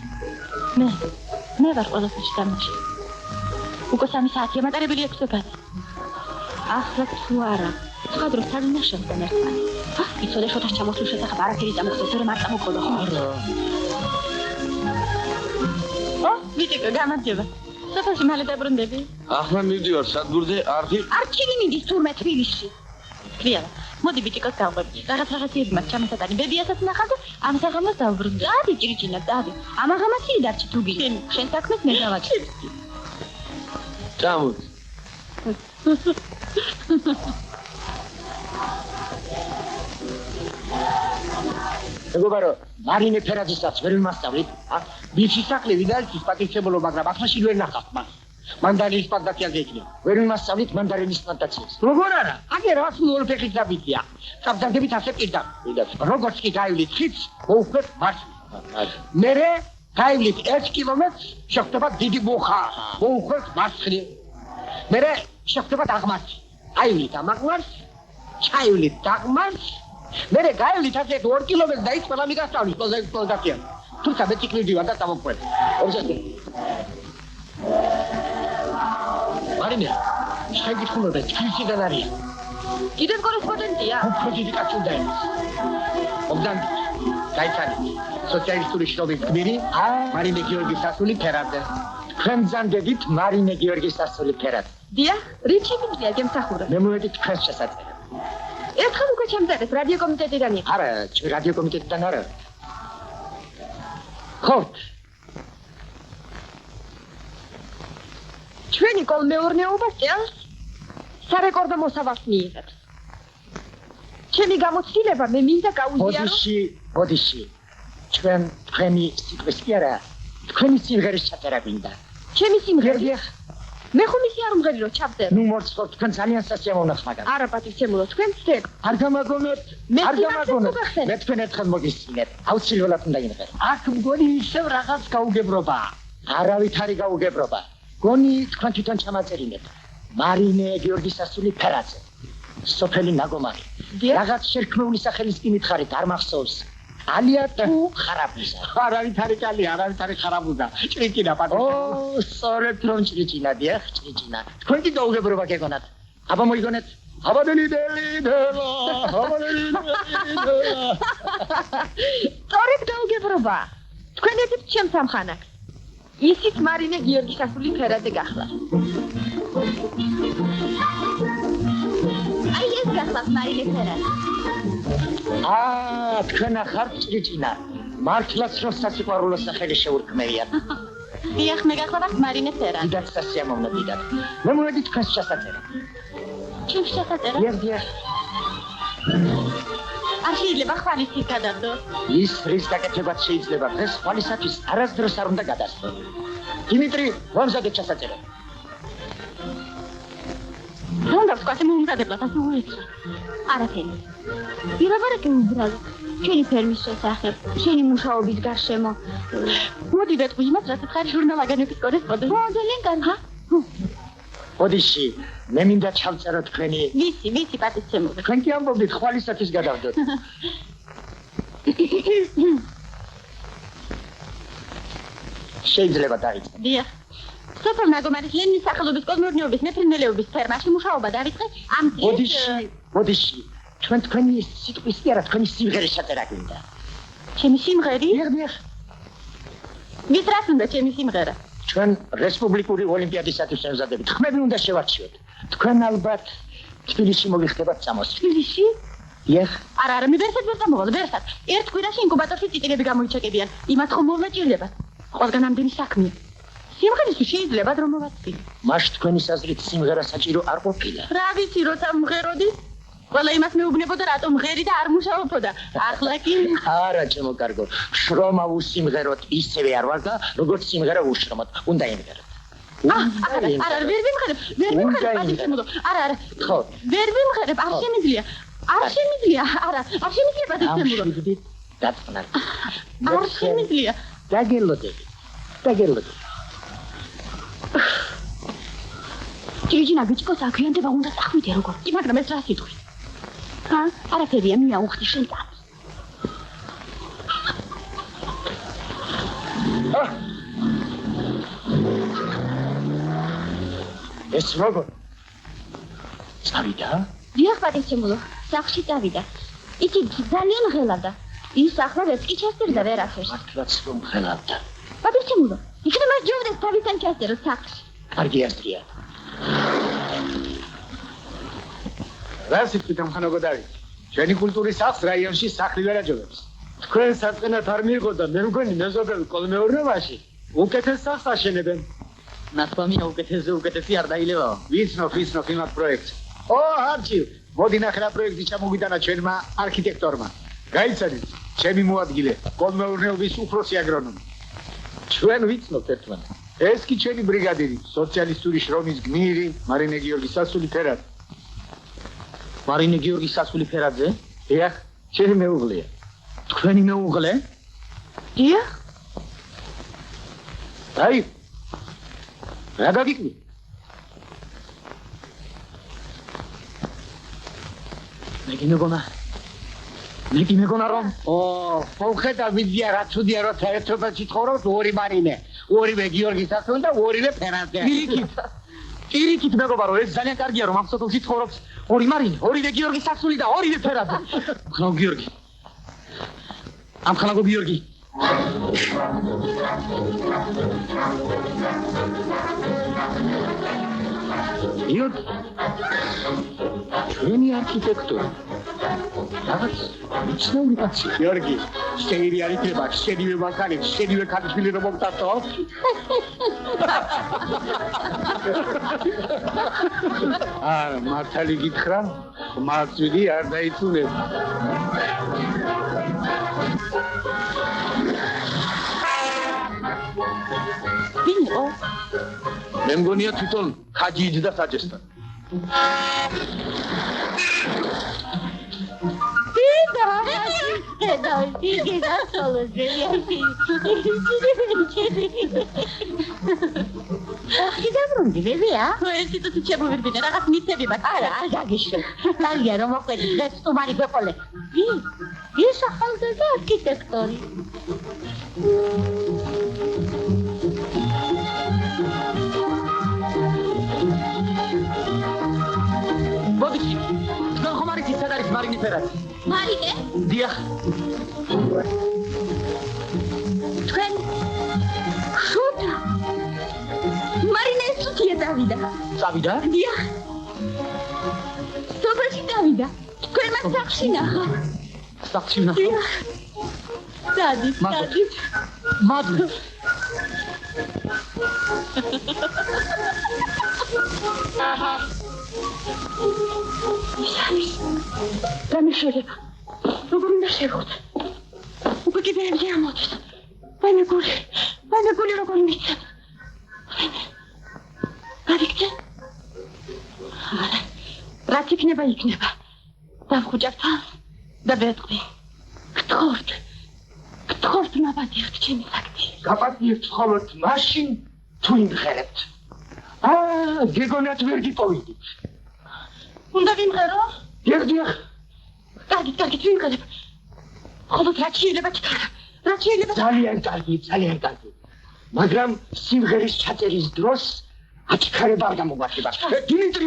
S2: მე ვარ ყველაფერში დამაში. უკვე 3 საათია მატარებელი ექვსებად. ახლა თუ არა, სხვა დროს თალინაშევთან ერთმანე. იცოდე შოთას ჩამოსულ შესახებ არაფერი დამოხდეს, რომ არ წამოყოდა ხო? ვიტიკო, გამარჯობა. სოფელში მალე დაბრუნდები?
S9: ახლა მივდივარ სადგურზე,
S2: არჩილი მიდის თურმე თბილისში. კლიავა, მოდი ბიჭიკოს გავყვები. რაღაცები მას ჩამოსატანი ბებიასაც ნახავ და ამ საღამოს დავბრუნდი. დადი ჭირიჭინა, დადი. ამაღამაცი დარჩი თუ გინდა. შენ საქმეს მე გავაკეთე.
S6: წამოთ.
S1: მეგობარო, მარინე ფერაძესაც ვერ ვიმასწავლით, ვიცი საკლი ვიდალთვის პატივცემულო, მაგრამ ახლა ვერ ნახავთ მას. მანდალინის პლანტაციაზე იქნება. ვერ ვიმასწავლით მანდალინის პლანტაციას. როგორ არა? აგერ რას მოულფეხით დაბიტია. კაპიტანებით ასე პირდა. როგორც კი გაივლით ხიდს, მოუხმეთ მარცხნივ. მერე გაივლით 1 კილომეტრს, შეხვდება დიდი მუხა. მოუხმეთ მარცხნივ. მერე შეხვდება დაღმართი. აივლით ამაღლარს, ჩაივლით დაღმართს. მერე გაივლით ასე 2 კილომეტრს და ის ყველა მიგასწავლის პლანტაცია. თუმცა მე ციკლი ვარ და წამოყვეთ. ობსესია. მარინე, შენ გითხულობ ჩილშიდან არის.
S2: კიდევ კორესპონდენტია?
S1: უფრო დიდი კაცი უნდა იყოს. ობდან, გაიცანი, სოციალისტური შრომის გმირი, მარინე გიორგის-ასული ფერაძე. თქვენ ბრძანდებით მარინე გიორგის-ასული ფერაძე.
S2: დიახ, რიჩი მინდია გემსახურა.
S1: მე მოვედი თქვენს შესაძლებლად.
S2: ერთხელ უკვე ჩემწერეს რადიო კომიტეტიდან იყო.
S1: არა, რადიო კომიტეტიდან არა. ხო,
S2: ჩვენი კოლმეურნეობა წელს სარეკორდო მოსავალს მიიღებს. ჩემი გამოცდილება მე მინდა გაუზიარო.
S1: ბოდიში. თქვენი სიტყვის კი არა, თქვენი სიმღერის ჩაწერა მინდა.
S2: ჩემი სიმღერა. მე ხომ ისი არ უმღერი რომ ჩავწერო.
S1: ნუ მორცხოთ, თქვენ ძალიან სასიამოვნოს მაგარ.
S2: არა პატივცემულო, თქვენ ვცდებ.
S1: არ გამაგონოთ. მე თქვენ ერთხელ მოგისმინეთ. აუცილებლად უნდა იმღერო. აქ მგონი ისევ რაღაც გაუგებრობა. არავით არ გაუგებრობა. გონი თქვენ თვითონ ჩამაწერინეთ. მარინე გიორგის-ასული ფერაძე. სოფელი ნაგომარი. რაღაც შერქმეული სახელის კი მითხარით, არ მახსოვს. ალია თუ ხარაბუზა. არავით არ იკალი, არავით არ ხარაბუზა. ჭრიჭინა პატივცემულო. სწორედ რომ ჭრიჭინა, დიახ, ჭრიჭინა. თქვენ კი გაუგებრობა გეგონათ. აბა მოიგონეთ. აბადელი დელა, აბადელი დელა.
S2: სწორედ გაუგებრობა. თქვენ ეთით ჩემს ამხანაკს. ისიც მარინე გიორგის-ასული ფერაძე გახლა. აი ეს გახლავთ მარინე ფერაძე.
S1: თქვენ ახართ ჭრიჭინა. მართლაც რომ სასიყვარულო სახელი შეურქმევიათ.
S2: დიახ, მე გახლავთ მარინე ფერაძე.
S1: დიდად სასიამოვნო, დიდად. მე მოვედი თქვენს შესაწერად.
S2: ჩემს შესაწერად?
S1: დიახ.
S2: არ შეიძლება ხვალისით გადავდო.
S1: ის რის გაკეთებაც შეიძლება, დღეს ხვალისათვის არასდროს არ უნდა გადასცო. დიმიტრი, ვამზადეთ შესაწერად.
S2: უნდა ვთქვათ, მომზადებლად ასე უეცრა. არაფერი. ილაპარაკე უბრალოდ. ჩვენი ფერმის შესახებ, შენი მუშაობის გარშემო. მოდი ვეთქვი იმას, რასაც ხარ ჟურნალ-აგენტების კორესპონდენტი. ძალიან კარგი.
S1: ბოდიში, მე მინდა ჩავწერო თქვენი.
S2: ვიცი, პატივცემულო.
S1: თქვენ კი ამბობთ ხვალისათვის გადავდოთ. შეიძლება დაიწყო.
S2: დიახ. სოფელ ნაგომარის ლენინის სახელობის კოლმეურნეობის მეფრინველეობის ფერმაში მუშაობა დავიწყე ამ წელს.
S1: ბოდიში, თქვენი სიტყვის კი არა, თქვენი სიმღერის ჩაწერა გინდა.
S2: ჩემი სიმღერი?
S1: დიახ.
S2: ვის რას უნდა ჩემი სიმღერა?
S1: ჩვენ რესპუბლიკური ოლიმპიადისათვის ემზადებით. ხმები უნდა შევარჩიოთ. თქვენ ალბათ თბილისში მოგიხდებათ წამოს.
S2: თბილისში?
S1: დიახ.
S2: არა, მე ვერსად ვერ წამოვალ, ვერსად. ერთ კვირაში ინკუბატორში წიწილები გამოიჩეკებიან. იმათ ხომ მოვაჭირდებათ. ყველგან ამდენი საქმეა. სიმღერისთვის შეიძლება რომ მოვაწილო.
S1: მას თქვენი საზრით სიმღერა საჭირო არ ყოფილა.
S2: რა ვიცი, როცა მღეროდი? ყველა იმას მეუბნებოდა, რატომ მღერი და არ მუშაობოდა. ახლა კი
S1: არა, ჩემო კარგო. შრომა უსიმღეროთ ისევე არ ვარ და როგორც სიმღერა უშრომოთ. უნდა იმღეროთ. არა, ვერ ვიმღერებ პატივცემულო. არა. ხო.
S2: ვერ ვიმღერებ, არ შემიძლია. არ შემიძლია პატივცემულო.
S1: დაწყვნა.
S2: არ შემიძლია.
S1: დაგელოდები.
S2: ჭრიჭინა ბიჭკოს აქვიანდება უნდა წახვიდე როგორ. კი, მაგრამ ეს რა სიტყვი? არაფერია, მიაუხდი შენ წამს. ეს როგორ? წავიდა? დიახ, პატივცემულო, სახლში წავიდა. იცი, ძალიან ღელავდა. ის ახლა ვერც კი ჩასწერდა ვერაფერს.
S1: მართლაც რომ ღელავდა.
S2: პატივცემულო, იქნებ მას ჯობდეს თავისთან ჩასწერო სახლში.
S1: კარგი აზრია. რა სიტყვით ამხანაგო დავით? ჩვენი კულტურის სახლს რაიონში სახლი ვერ აჯობებს.
S6: თქვენ საწყენად არ მიიღო და მე მგონი მეზობელ კოლმეურნებაში უკეთეს სახლს აშენებენ.
S3: ნათქვამია უკეთესზე უკეთესი არ დაილევაო.
S1: ვიცნობ იმათ პროექტს. ო, არჩილ, მოდი ნახე რა პროექტი ჩამოგიტანა ჩვენმა არქიტექტორმა. გაიცადით, ჩემი მოადგილე, კოლმეურნეობის უფროსი აგრონომი. ჩვენ ვიცნობთ ერთმანეთს. ეს კი ჩვენი ბრიგადირი, სოციალისტური შრომის გმირი, მარინე გიორგი სასულიფერად.
S3: მარინე გიორგი სასულიფერაძე?
S1: დიახ, ჩემი მეუღლეა.
S3: თქვენი მეუღლე?
S2: დიახ.
S1: აი. რა გაგიკვი?
S3: მე კი მეგონა რომ
S1: ხოლმე ვიდია რა ცუდია როცა ერთობაში ცხოვრობს ორი მარინე, ორივე გიორგი სასული და ორივე ფერაძე.
S3: პირიქით მეგობარო, ეს ძალიან კარგია რომ ამ სოფელში ცხოვრობს ორი მარინე, ორივე გიორგი სასული და ორივე ფერაძე. ამხანაგო გიორგი.
S1: გიორგი. ჩვენი არქიტექტორი. რაღაც ცნაური კაცი. გიორგი, შეირი არ იქნება, შენივე მანქანით, შენივე ქალიშვილი რომ მოგტართო? მართალი გითხრა, მაწვიდი არ დაიწუნება.
S2: ვინო?
S9: მე მგონია თვითონ ხაჯი იჯდა საჯესთან.
S8: Dida, solo geliyorsun. Dida βρუნდი, βέβαια.
S2: Εσύ το τσιτσέ μου βερβίνε, να γαθμίτε βήμα.
S8: Άρα, αγάγισαι. Τα γέρο μου πέτει, δεν στο μάρι πέπολε. Είσαι χαλτεδό αρχιτεκτόρι.
S3: ბოდიში, თქვენ ხომ არის ის სადარის მარინე ფერაძე?
S7: მარინე?
S3: დიახ.
S2: თქვენ შუთა მარინე სუთია დავიდა.
S3: წავიდა?
S2: დიახ. სოფელში დავიდა. თქვენ მას სახლში ნახავთ.
S3: სახლში ნახავთ?
S2: დიახ. სადით.
S3: მადლობ.
S2: დამიშველება. როგორ უნდა შევხვდე? უკვე კიდე ერთი ამოდის. მე გული როგორ მიწა. გავიქცე? არა. რაც იქნება. დავხუჭებ თავს და ვეთქვი. გთხოვთ მაპატიეთ ჩემი საკთი.
S1: გაპატიეთ ხოლმე მაშინ თუ იმღერებთ. გეგონათ ვერ გიპოვიდით.
S2: უნდა ვიმღერო?
S1: დიახ.
S2: კარგი, ვიმღერებ. ხოლმე რაც შეიძლება ჩქარა.
S1: ძალიან კარგი. მაგრამ სიმღერის ჩაწერის დროს აჩქარება არ გამოგვარდება. დიმიტრი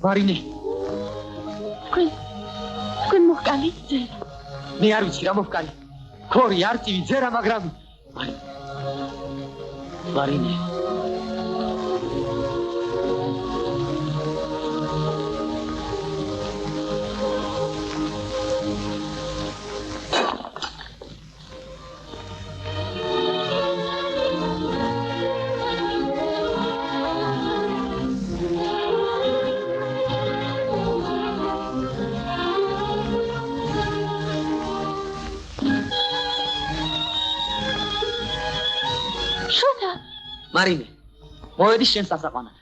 S1: მარინე.
S2: თქვენ მოჰკალით ძერა.
S3: მე არ ვიცი რა მოვკალი. ქორი, არწივი, ძერა, მაგრამ მარინე. მარინე, მოვედი შენ სასაყვანად.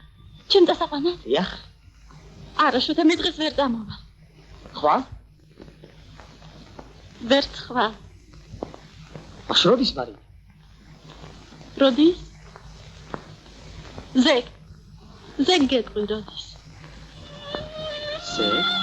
S2: ჩემ დასაყვანად?
S3: დიახ.
S2: არა, შუთა მე დღეს ვერ დამოვა.
S3: ხვალ?
S2: ვერც ხვალ.
S3: მაშ როდის მარინე?
S2: როდის? ზეგ გეტყვი როდის?
S3: ზეგ?